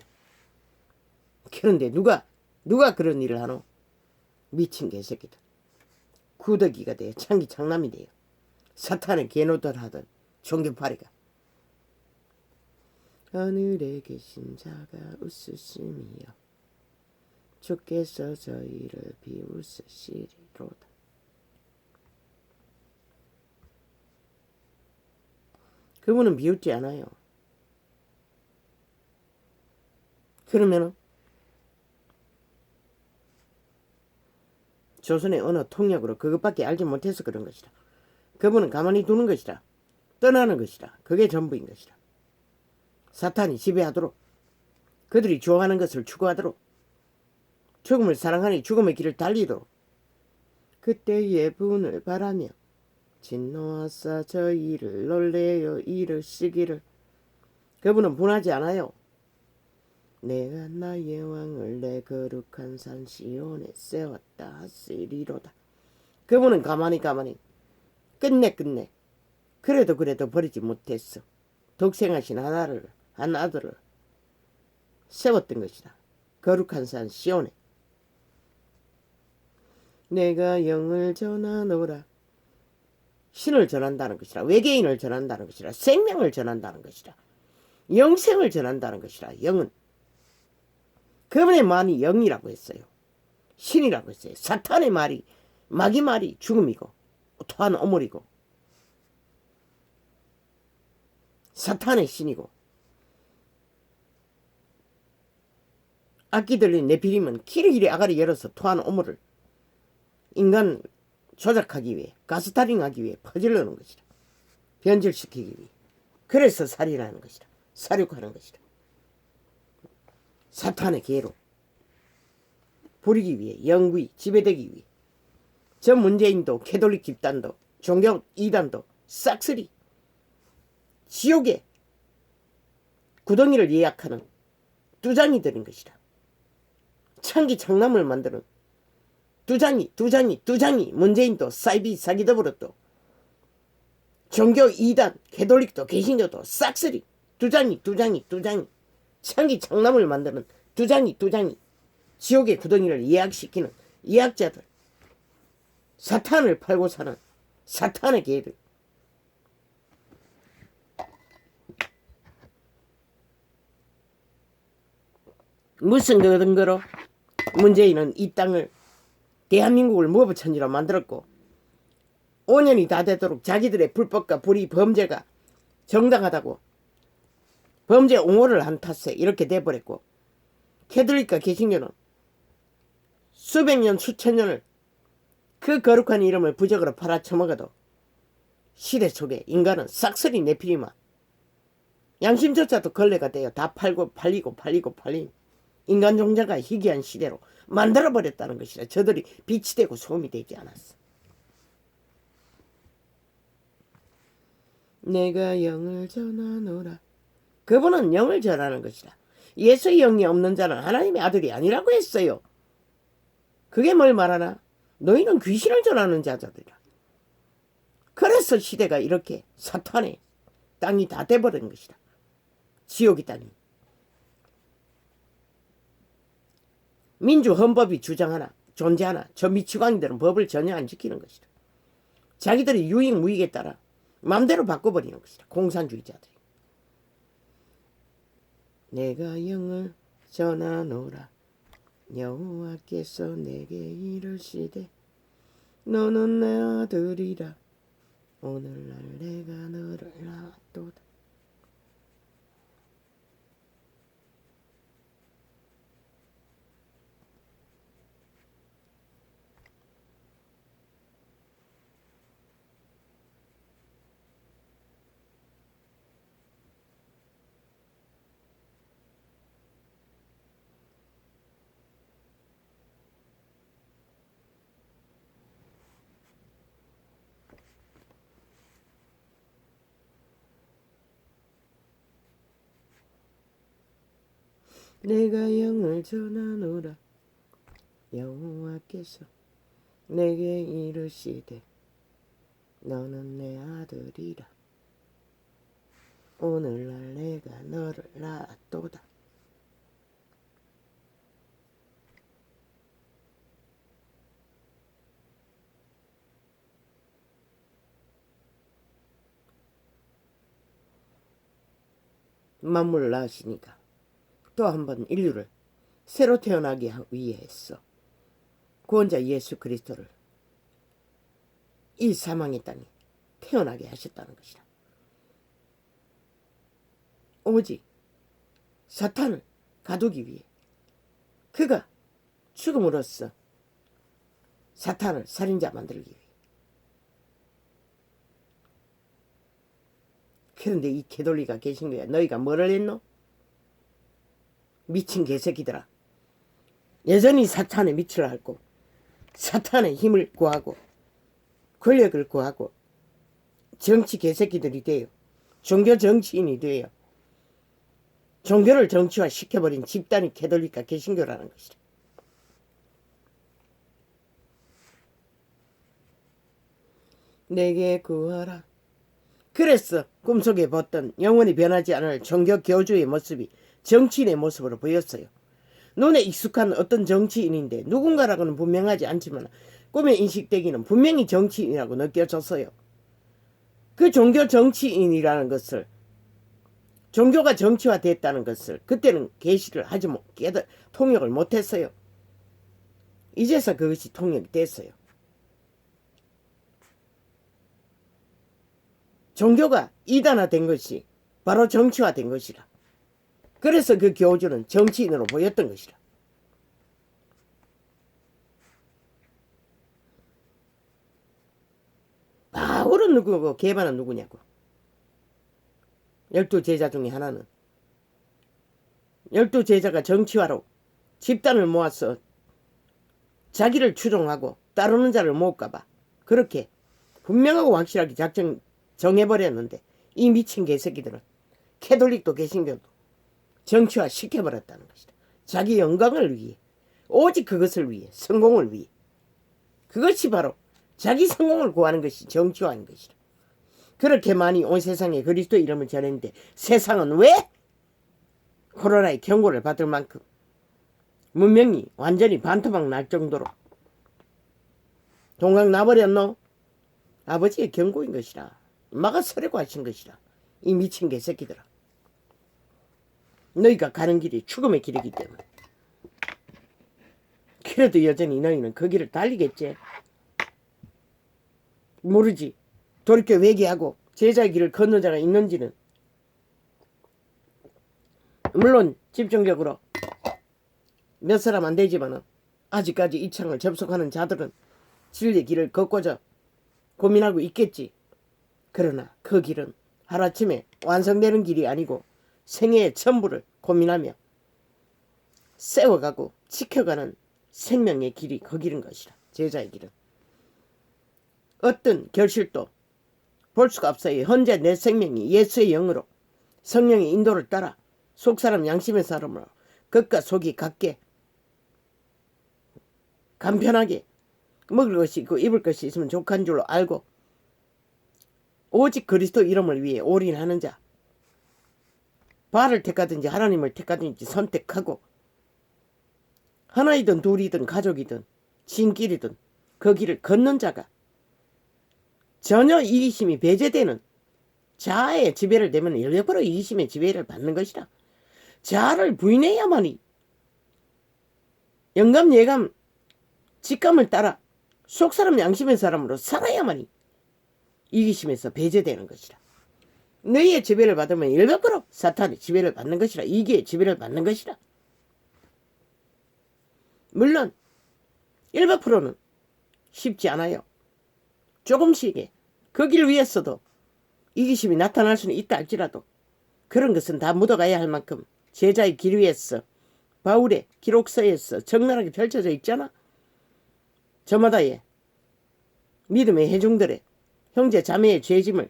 그런데 누가 그런 일을 하노? 미친 개새끼들. 구더기가 되어 창기 장남이 되어 사탄의 개노들 하던 종교파리가. 하늘에 계신 자가 웃으심이여 주께서 저희를 비웃으시리로다. 그분은 비웃지 않아요. 그러면은 조선의 어느 통역으로 그것밖에 알지 못해서 그런 것이다. 그분은 가만히 두는 것이다. 떠나는 것이다. 그게 전부인 것이다. 사탄이 지배하도록, 그들이 좋아하는 것을 추구하도록, 죽음을 사랑하니 죽음의 길을 달리도록, 그때의 분을 바라며 진노하사 저희를 놀래어 이르시기를. 그분은 분하지 않아요. 내가 나의 왕을 내 거룩한 산 시온에 세웠다 하시리로다. 그분은 가만히 끝내 그래도 버리지 못했어. 독생하신 한 아들을 세웠던 것이다. 거룩한 산 시온에. 내가 영을 전하노라. 신을 전한다는 것이라. 외계인을 전한다는 것이라. 생명을 전한다는 것이라. 영생을 전한다는 것이라. 영은 그분의 말이 영이라고 했어요. 신이라고 했어요. 사탄의 말이, 마귀 말이 죽음이고 토한 오물이고 사탄의 신이고, 악기 들린 네피림은 길이길이 아가리 열어서 토한 오물을 인간 조작하기 위해, 가스타링하기 위해 퍼질러는 것이다. 변질시키기 위해. 그래서 살인하는 것이다. 사륙하는 것이다. 사탄의 계로 부리기 위해, 영구히 지배되기 위해. 저 문재인도 캐톨릭 집단도 종교 이단도 싹쓸이 지옥의 구덩이를 예약하는 두장이들인 것이다. 창기 창남을 만드는 두장이 문재인도 사이비 사기더불어도 종교 이단 캐톨릭도 개신교도 싹쓸이 두장이 창기 창남을 만드는 두장이 지옥의 구덩이를 예약시키는 예약자들, 사탄을 팔고 사는 사탄의 개들. 무슨 근거로 문재인은 이 땅을 대한민국을 무법천지로 만들었고 5년이 다 되도록 자기들의 불법과 불의 범죄가 정당하다고 범죄 옹호를 한 탓에 이렇게 돼버렸고, 캐톨릭과 개신교는 수백 년 수천 년을 그 거룩한 이름을 부적으로 팔아쳐먹어도 시대 속에 인간은 싹쓸이 네피리마 양심조차도 걸레가 되어 다 팔고 팔리고 인간 종자가 희귀한 시대로 만들어버렸다는 것이라. 저들이 빛이 되고 소음이 되지 않았어. 내가 영을 전하노라. 그분은 영을 전하는 것이라. 예수의 영이 없는 자는 하나님의 아들이 아니라고 했어요. 그게 뭘 말하나? 너희는 귀신을 전하는 자들이라. 그래서 시대가 이렇게 사탄의 땅이 다 돼버린 것이다. 지옥의 땅이. 민주 헌법이 주장하나 존재하나 저 미치광이들은 법을 전혀 안 지키는 것이다. 자기들이 유익무익에 따라 마음대로 바꿔버리는 것이다. 공산주의자들이. 내가 영을 전하노라. 여호와께서 내게 이르시되 너는 내 아들이라. 오늘날 내가 너를 낳았도다. 내가 영을 전하노라. 여호와께서 내게 이르시되 너는 내 아들이라. 오늘날 내가 너를 낳았도다. 만물을 낳으시니까 또 한 번 인류를 새로 태어나게 위해서 구원자 예수 그리스도를 이 사망의 땅에 태어나게 하셨다는 것이다. 오직 사탄을 가두기 위해 그가 죽음으로써 사탄을 살인자 만들기 위해. 그런데 이 캐톨릭가 계신 거야. 너희가 뭐를 했노? 미친 개새끼들아. 여전히 사탄의 밑을 앓고 사탄의 힘을 구하고 권력을 구하고 정치 개새끼들이 돼요. 종교 정치인이 돼요. 종교를 정치화 시켜버린 집단이 캐톨릭과 개신교라는 것이다. 내게 구하라. 그래서 꿈속에 봤던 영원히 변하지 않을 종교 교주의 모습이 정치인의 모습으로 보였어요. 눈에 익숙한 어떤 정치인인데 누군가라고는 분명하지 않지만 꿈에 인식되기는 분명히 정치인이라고 느껴졌어요. 그 종교 정치인이라는 것을, 종교가 정치화됐다는 것을 그때는 계시를 하지 통역을 못했어요. 이제서 그것이 통역이 됐어요. 종교가 이단화된 것이 바로 정치화된 것이라. 그래서 그 교주는 정치인으로 보였던 것이라. 바울은 누구고 게바는 누구냐고. 12제자 중에 하나는 12제자가 정치화로 집단을 모아서 자기를 추종하고 따르는 자를 모을까봐 그렇게 분명하고 확실하게 작정 정해버렸는데 이 미친 개새끼들은 캐톨릭도 개신교도 정치화 시켜버렸다는 것이다. 자기 영광을 위해, 오직 그것을 위해, 성공을 위해. 그것이 바로 자기 성공을 구하는 것이 정치화인 것이다. 그렇게 많이 온 세상에 그리스도 이름을 전했는데 세상은 왜 코로나의 경고를 받을 만큼 문명이 완전히 반토막 날 정도로 동강 나버렸노? 아버지의 경고인 것이라. 마가 서려고 하신 것이라. 이 미친 개새끼들아. 너희가 가는 길이 죽음의 길이기 때문에. 그래도 여전히 너희는 그 길을 달리겠지. 모르지. 돌이켜 회개하고 제자의 길을 걷는 자가 있는지는. 물론 집중적으로 몇 사람 안 되지만은 아직까지 이 창을 접속하는 자들은 진리의 길을 걷고자 고민하고 있겠지. 그러나 그 길은 하루아침에 완성되는 길이 아니고 생애의 전부를 고민하며 세워가고 지켜가는 생명의 길이 그 길인 것이라. 제자의 길은 어떤 결실도 볼 수가 없어요. 현재 내 생명이 예수의 영으로 성령의 인도를 따라 속사람 양심의 사람으로 겉과 속이 같게 간편하게 먹을 것이 있고 입을 것이 있으면 족한 줄로 알고 오직 그리스도 이름을 위해 올인하는 자, 바알을 택하든지 하나님을 택하든지 선택하고 하나이든 둘이든 가족이든 지인끼리든 그 길을 걷는 자가 전혀 이기심이 배제되는 자아의 지배를 내면 100% 이기심의 지배를 받는 것이라. 자아를 부인해야만이 영감 예감 직감을 따라 속사람 양심의 사람으로 살아야만이 이기심에서 배제되는 것이라. 너희의 지배를 받으면 100% 사탄의 지배를 받는 것이라. 이기의 지배를 받는 것이라. 물론 100%는 쉽지 않아요. 조금씩의 그 길 위에서도 이기심이 나타날 수는 있다 할지라도 그런 것은 다 묻어가야 할 만큼 제자의 길 위에서 바울의 기록서에서 적나라하게 펼쳐져 있잖아. 저마다의 믿음의 회중들의 형제 자매의 죄짐을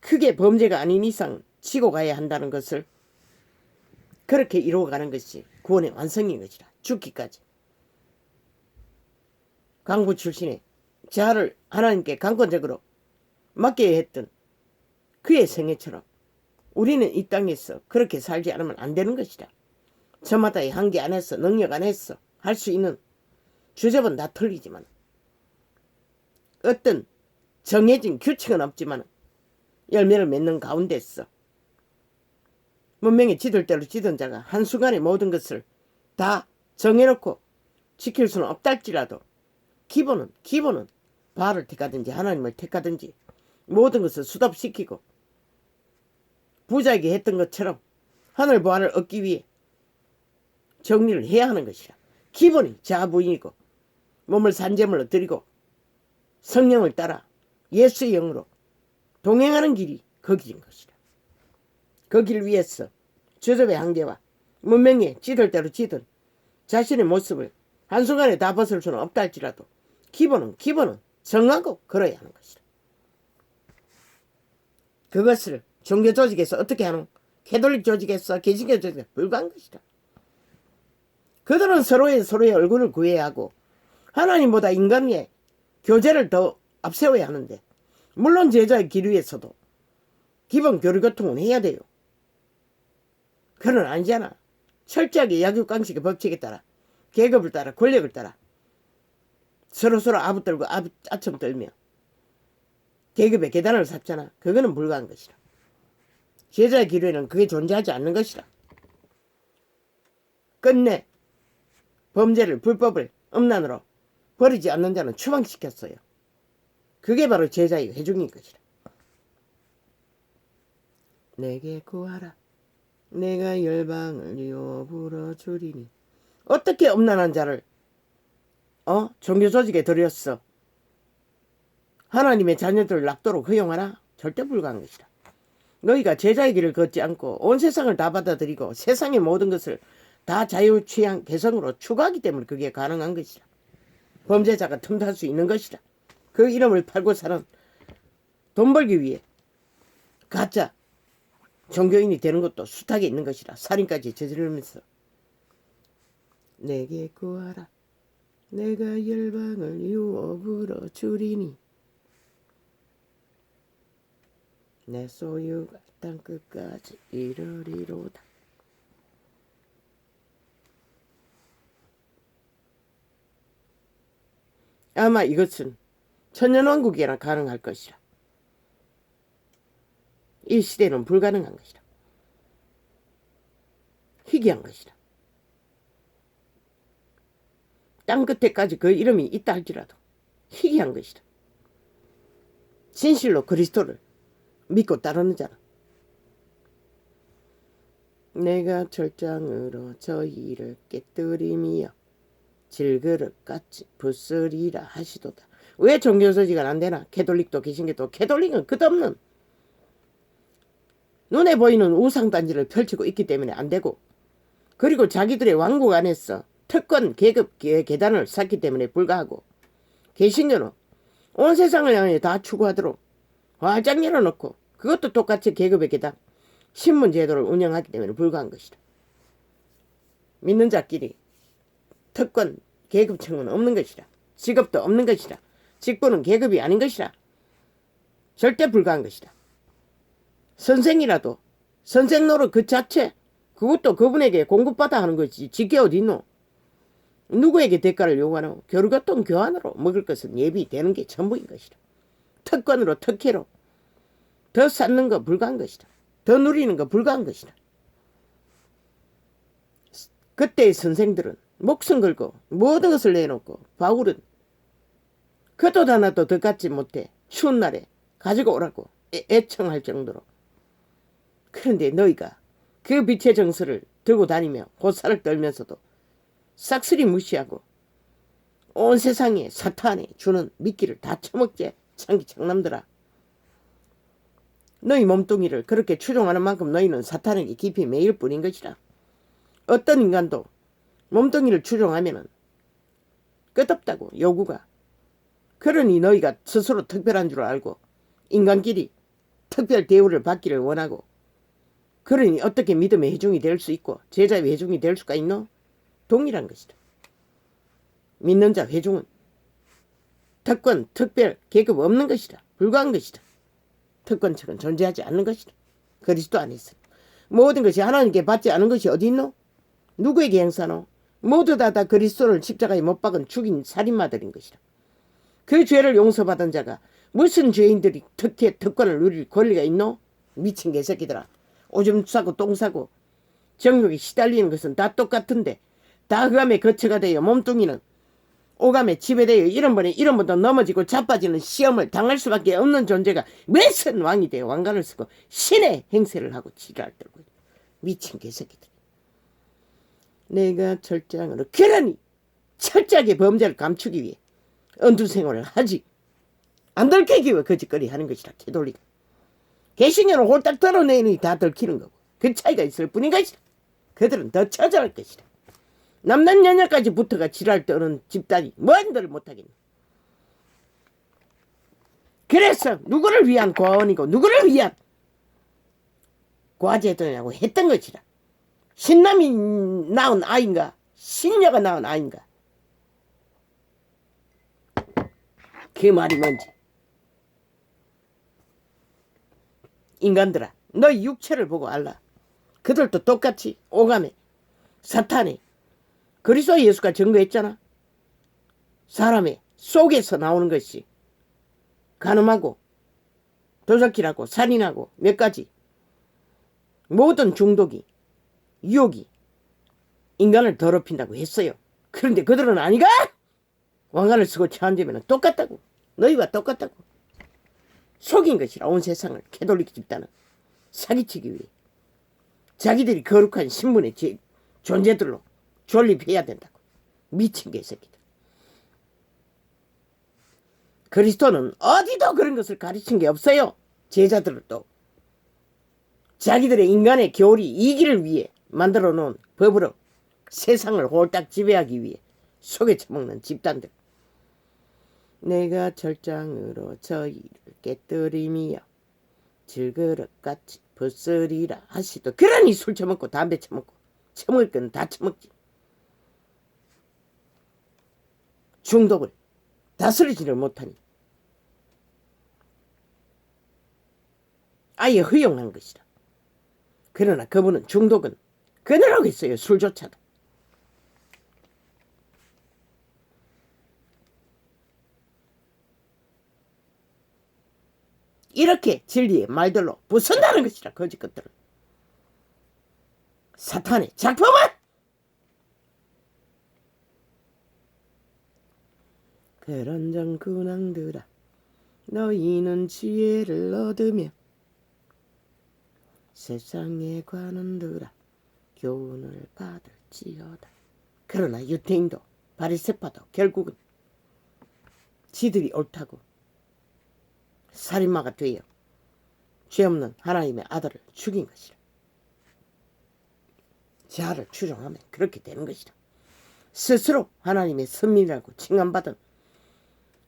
크게 범죄가 아닌 이상 지고 가야 한다는 것을 그렇게 이루어가는 것이 구원의 완성인 것이라. 죽기까지. 강부 출신의 자아를 하나님께 강권적으로 맡겨야 했던 그의 생애처럼 우리는 이 땅에서 그렇게 살지 않으면 안 되는 것이다. 저마다의 한계 안에서 능력 안에서 할 수 있는 주접은 다 틀리지만 어떤 정해진 규칙은 없지만 열매를 맺는 가운데서 문명의 지들대로 지던 자가 한순간에 모든 것을 다 정해놓고 지킬 수는 없다 할지라도 기본은 바알을 택하든지 하나님을 택하든지 모든 것을 수답시키고 부자에게 했던 것처럼 하늘 보안을 얻기 위해 정리를 해야 하는 것이라. 기본이 자부인이고 몸을 산재물로 드리고 성령을 따라 예수의 영으로 동행하는 길이 그 길인 것이라. 그 길 위에서 주접의 한계와 문명의 지들대로 지든 자신의 모습을 한순간에 다 벗을 수는 없다 할지라도 기본은 정하고 걸어야 하는 것이라. 그것을 종교 조직에서 어떻게 하노? 캐톨릭 조직에서 개신교 조직에서 불가한 것이다. 그들은 서로의 얼굴을 구해야 하고 하나님보다 인간의 교제를 더 앞세워야 하는데 물론 제자의 길 위에서도 기본 교류교통은 해야 돼요. 그건 아니잖아. 철저하게 약육강식의 법칙에 따라 계급을 따라 권력을 따라 서로 아부 떨고 아첨 떨며 계급의 계단을 샀잖아. 그거는 불가한 것이라. 제자의 길 위에는 그게 존재하지 않는 것이라. 끝내 범죄를 불법을 음란으로 버리지 않는 자는 추방시켰어요. 그게 바로 제자의 회중인 것이라. 내게 구하라. 내가 열방을 유업으로 주리니. 어떻게 음란한 자를 종교 조직에 들였어? 하나님의 자녀들을 낙도로 허용하나? 절대 불가한 것이다. 너희가 제자의 길을 걷지 않고 온 세상을 다 받아들이고 세상의 모든 것을 다 자유 취향 개성으로 추구하기 때문에 그게 가능한 것이다. 범죄자가 틈탈 수 있는 것이다. 그 이름을 팔고 사는 돈 벌기 위해 가짜 종교인이 되는 것도 숱하게 있는 것이라. 살인까지 저지르면서 내게 구하라 내가 열방을 유업으로 주리니 내 소유가 땅끝까지 이르리로다. 아마 이것은 천년왕국이나 가능할 것이라. 이 시대는 불가능한 것이라. 희귀한 것이라. 땅끝에까지 그 이름이 있다 할지라도 희귀한 것이라. 진실로 그리스도를 믿고 따르는 자는 내가 철장으로 저희를 깨뜨리며 질그릇같이 부스리라 하시도다. 왜 종교서지가 안되나? 캐톨릭도 개신교도. 캐톨릭은 끝없는 눈에 보이는 우상단지를 펼치고 있기 때문에 안되고, 그리고 자기들의 왕국 안에서 특권 계급 계단을 쌓기 때문에 불가하고, 개신교는 온 세상을 향해 다 추구하도록 활짝 열어놓고 그것도 똑같이 계급의 계단 신문제도를 운영하기 때문에 불가한 것이다. 믿는 자끼리 특권 계급층은 없는 것이라. 직업도 없는 것이라. 직분은 계급이 아닌 것이라. 절대 불가한 것이다. 선생이라도 선생 노릇 그 자체 그것도 그분에게 공급받아 하는 것이지 직계 어딨노? 누구에게 대가를 요구하노? 겨루같은 교환으로 먹을 것은 예비되는 게 전부인 것이다. 특권으로 특혜로 더 쌓는 거 불가한 것이다. 더 누리는 거 불가한 것이다. 그때의 선생들은 목숨 걸고 모든 것을 내놓고, 바울은 겉옷 하나도 더 갖지 못해 추운 날에 가지고 오라고 애청할 정도로. 그런데 너희가 그 빛의 정서를 들고 다니며 고사를 떨면서도 싹쓸이 무시하고 온 세상에 사탄이 주는 미끼를 다 처먹지 창기 장남들아. 너희 몸뚱이를 그렇게 추종하는 만큼 너희는 사탄에게 깊이 매일 뿐인 것이라. 어떤 인간도 몸뚱이를 추종하면은 끝없다고 요구가. 그러니 너희가 스스로 특별한 줄 알고 인간끼리 특별 대우를 받기를 원하고, 그러니 어떻게 믿음의 회중이 될 수 있고 제자의 회중이 될 수가 있노? 동일한 것이다. 믿는 자 회중은 특권, 특별, 계급 없는 것이다. 불가한 것이다. 특권층은 존재하지 않는 것이다. 그리스도 안에서 모든 것이 하나님께 받지 않은 것이 어디 있노? 누구에게 행사노? 모두 다 그리스도를 십자가에 못 박은 죽인 살인마들인 것이다. 그 죄를 용서받은 자가 무슨 죄인들이 특혜, 특권을 누릴 권리가 있노? 미친 개새끼들아. 오줌 싸고 똥 싸고 정욕에 시달리는 것은 다 똑같은데, 다 흑암에 거처가 되어 몸뚱이는 오감에 지배되어 이런 번도 넘어지고 자빠지는 시험을 당할 수밖에 없는 존재가 왜선 왕이 되어 왕관을 쓰고 신의 행세를 하고 지랄 떨고. 미친 개새끼들. 내가 철장으로, 그러니 철저하게 범죄를 감추기 위해 언두생활을 하지, 안 들키기 위해 거짓거리 하는 것이라. 캐톨릭 개신교는 홀딱 드러내니 다 들키는 거고, 그 차이가 있을 뿐인 것이다. 그들은 더 처절할 것이다. 남남 여녀까지 붙어가 지랄 떠는 집단이 뭔들 못하겠나. 그래서 누구를 위한 과언이고 누구를 위한 과제도냐고 했던 것이다. 신남이 낳은 아이인가 신녀가 낳은 아이인가, 그 말이 뭔지. 인간들아, 너 육체를 보고 알라. 그들도 똑같이 오감에 사탄이 그리스도 예수가 증거했잖아. 사람의 속에서 나오는 것이 간음하고 도적질하고 살인하고 몇 가지 모든 중독이, 유혹이 인간을 더럽힌다고 했어요. 그런데 그들은 아니가? 왕관을 쓰고 처앉으면 똑같다고. 너희와 똑같다고. 속인 것이라. 온 세상을 캐톨릭 집단은 사기치기 위해 자기들이 거룩한 신분의 존재들로 존립해야 된다고. 미친 개새끼들. 그리스도는 어디도 그런 것을 가르친 게 없어요. 제자들을 또 자기들의 인간의 교리 이기를 위해 만들어 놓은 법으로 세상을 홀딱 지배하기 위해 속에 처먹는 집단들. 내가 절장으로 저희를 깨뜨리며 질그릇같이 벗으리라 하시도 그러니 술 처먹고 담배 처먹고 처먹을 건 다 처먹지. 중독을 다스리지를 못하니 아예 허용한 것이라. 그러나 그분은 중독은 그늘하고 있어요. 술조차도. 이렇게 진리의 말들로 부순다는 것이라. 거짓 것들을. 사탄의 작품은 그런전 근왕들아 너희는 지혜를 얻으며 세상에 관원들아 교훈을 받을지어다. 그러나 유태인도 바리새파도 결국은 지들이 옳다고 살인마가 되어 죄 없는 하나님의 아들을 죽인 것이라. 자아를 추종하면 그렇게 되는 것이라. 스스로 하나님의 선민이라고 칭함받은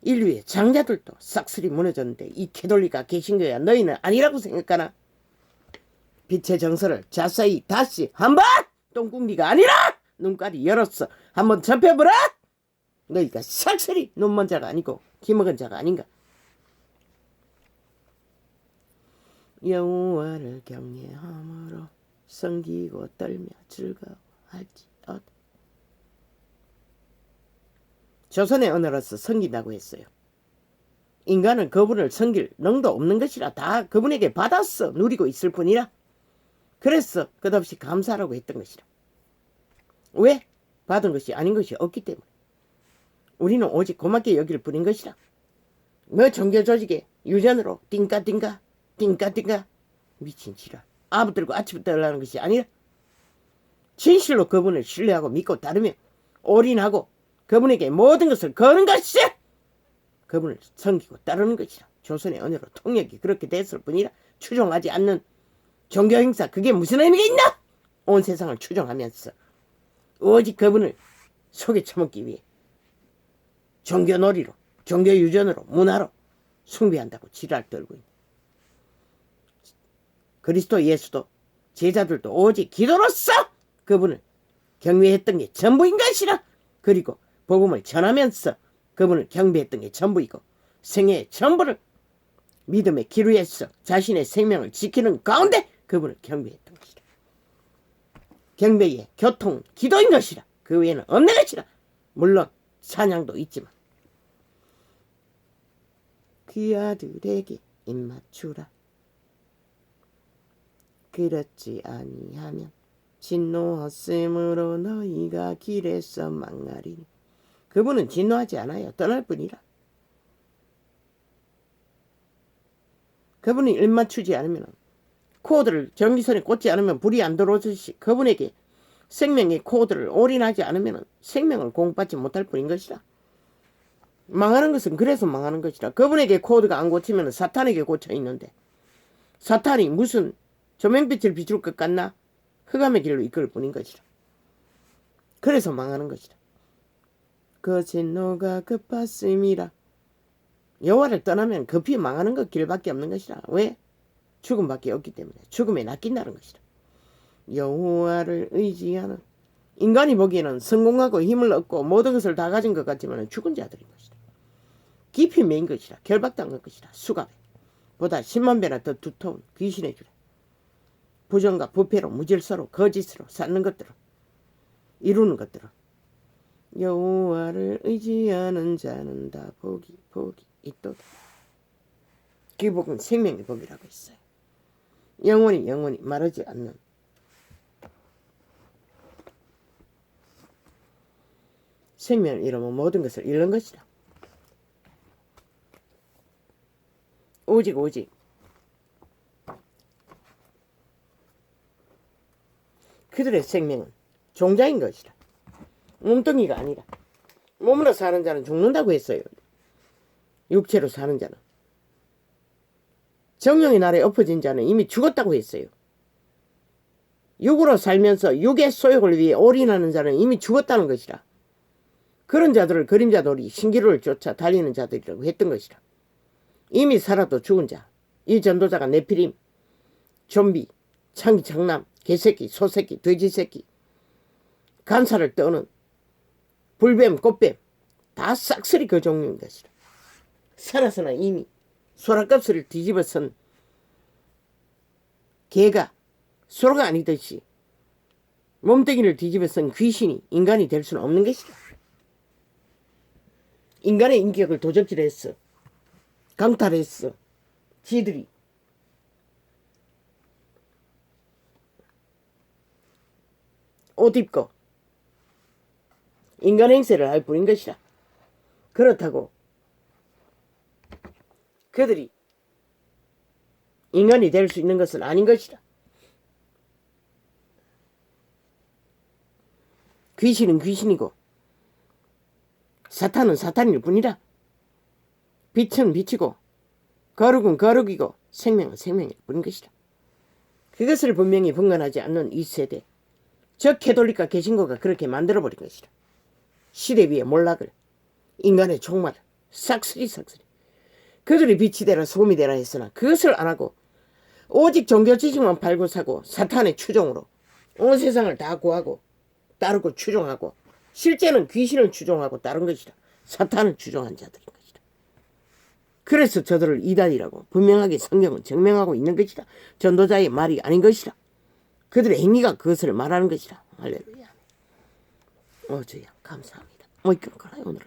인류의 장자들도 싹쓸이 무너졌는데 이 캐돌리가 계신 거야. 너희는 아니라고 생각하나? 빛의 정서를 자세히 다시 한번 똥궁리가 아니라 눈깔이 열었어. 한번 접해보라. 너희가 싹쓸이 눈먼 자가 아니고 기먹은 자가 아닌가. 여호와를 경외함으로 섬기고 떨며 즐거워할지어다. 조선의 언어로서 섬긴다고 했어요. 인간은 그분을 섬길 능도 없는 것이라 다 그분에게 받았어 누리고 있을 뿐이라. 그래서 끝없이 감사하라고 했던 것이라. 왜? 받은 것이 아닌 것이 없기 때문에. 우리는 오직 고맙게 여길 뿐인 것이라. 뭐 종교 조직에 유전으로 띵까띵까 미친 지랄. 아무 들고 아침부터 하려는 것이 아니라 진실로 그분을 신뢰하고 믿고 따르며 올인하고 그분에게 모든 것을 거는 것이 그분을 섬기고 따르는 것이라. 조선의 언어로 통역이 그렇게 됐을 뿐이라. 추종하지 않는 종교 행사 그게 무슨 의미가 있나? 온 세상을 추종하면서 오직 그분을 속에 처먹기 위해 종교 놀이로 종교 유전으로 문화로 숭배한다고 지랄 떨고 있는 그리스도 예수도 제자들도 오직 기도로서 그분을 경외했던 게 전부인 것이라. 그리고 복음을 전하면서 그분을 경배했던 게 전부이고 생애의 전부를 믿음의 기루에서 자신의 생명을 지키는 가운데 그분을 경배했던 것이라. 경배의 교통 기도인 것이라. 그 외에는 없는 것이라. 물론 찬양도 있지만 그 아들에게 입맞추라. 그렇지 아니하면 진노하심으로 너희가 길에서 망하리니. 그분은 진노하지 않아요. 떠날 뿐이라. 그분이 일맞추지 않으면 코드를 전기선에 꽂지 않으면 불이 안 들어오듯이 그분에게 생명의 코드를 올인하지 않으면 생명을 공급받지 못할 뿐인 것이라. 망하는 것은 그래서 망하는 것이라. 그분에게 코드가 안 꽂히면 사탄에게 꽂혀 있는데 사탄이 무슨 조명빛을 비출 것 같나? 흑암의 길로 이끌 뿐인 것이라. 그래서 망하는 것이라. 그 진노가 급하심이라. 여호와를 떠나면 급히 망하는 것 길밖에 없는 것이라. 왜? 죽음밖에 없기 때문에. 죽음에 낚인다는 것이라. 여호와를 의지하는 인간이 보기에는 성공하고 힘을 얻고 모든 것을 다 가진 것 같지만 죽은 자들인 것이라. 깊이 매인 것이라. 결박당한 것이라. 수갑에 보다 10만 배나 더 두터운 귀신의 줄에 부정과 부패로 무질서로 거짓으로 쌓는 것들을 이루는 것들을 여호와를 의지하는 자는 다 복이 있도다. 그 복은 생명의 복이라고 했어요. 영원히 마르지 않는 생명을 잃으면 모든 것을 잃는 것이라. 오직 그들의 생명은 종자인 것이라. 몸뚱이가 아니라. 몸으로 사는 자는 죽는다고 했어요. 육체로 사는 자는. 정령의 날에 엎어진 자는 이미 죽었다고 했어요. 육으로 살면서 육의 소욕을 위해 올인하는 자는 이미 죽었다는 것이라. 그런 자들을 그림자놀이 신기루를 쫓아 달리는 자들이라고 했던 것이라. 이미 살아도 죽은 자, 이 전도자가 네피림, 좀비, 창기 장남, 개새끼, 소새끼, 돼지새끼, 간사를 떠는 불뱀, 꽃뱀 다 싹쓸이 그 종류인 것이라. 살아서나 이미 소라값을 뒤집어선 개가 소라가 아니듯이 몸뚱이를 뒤집어선 귀신이 인간이 될 수는 없는 것이라. 인간의 인격을 도적질했어. 강탈했어. 지들이. 옷 입고 인간 행세를 할 뿐인 것이라. 그렇다고 그들이 인간이 될 수 있는 것은 아닌 것이라. 귀신은 귀신이고 사탄은 사탄일 뿐이라. 빛은 빛이고 거룩은 거룩이고 생명은 생명일 뿐인 것이라. 그것을 분명히 분간하지 않는 이 세대, 저 캐톨릭과 개신교가 그렇게 만들어버린 것이라. 시대 위의 몰락을, 인간의 종말을 싹쓸이 그들이 빛이 되라 소금이 되라 했으나 그것을 안 하고 오직 종교 지식만 팔고 사고 사탄의 추종으로 온 세상을 다 구하고 따르고 추종하고 실제는 귀신을 추종하고 따른 것이라. 사탄을 추종한 자들인 것이라. 그래서 저들을 이단이라고 분명하게 성경은 증명하고 있는 것이라. 전도자의 말이 아닌 것이라. 그들의 행위가 그것을 말하는 것이라. 할렐루야. 주야 감사합니다. 이끌거라 오늘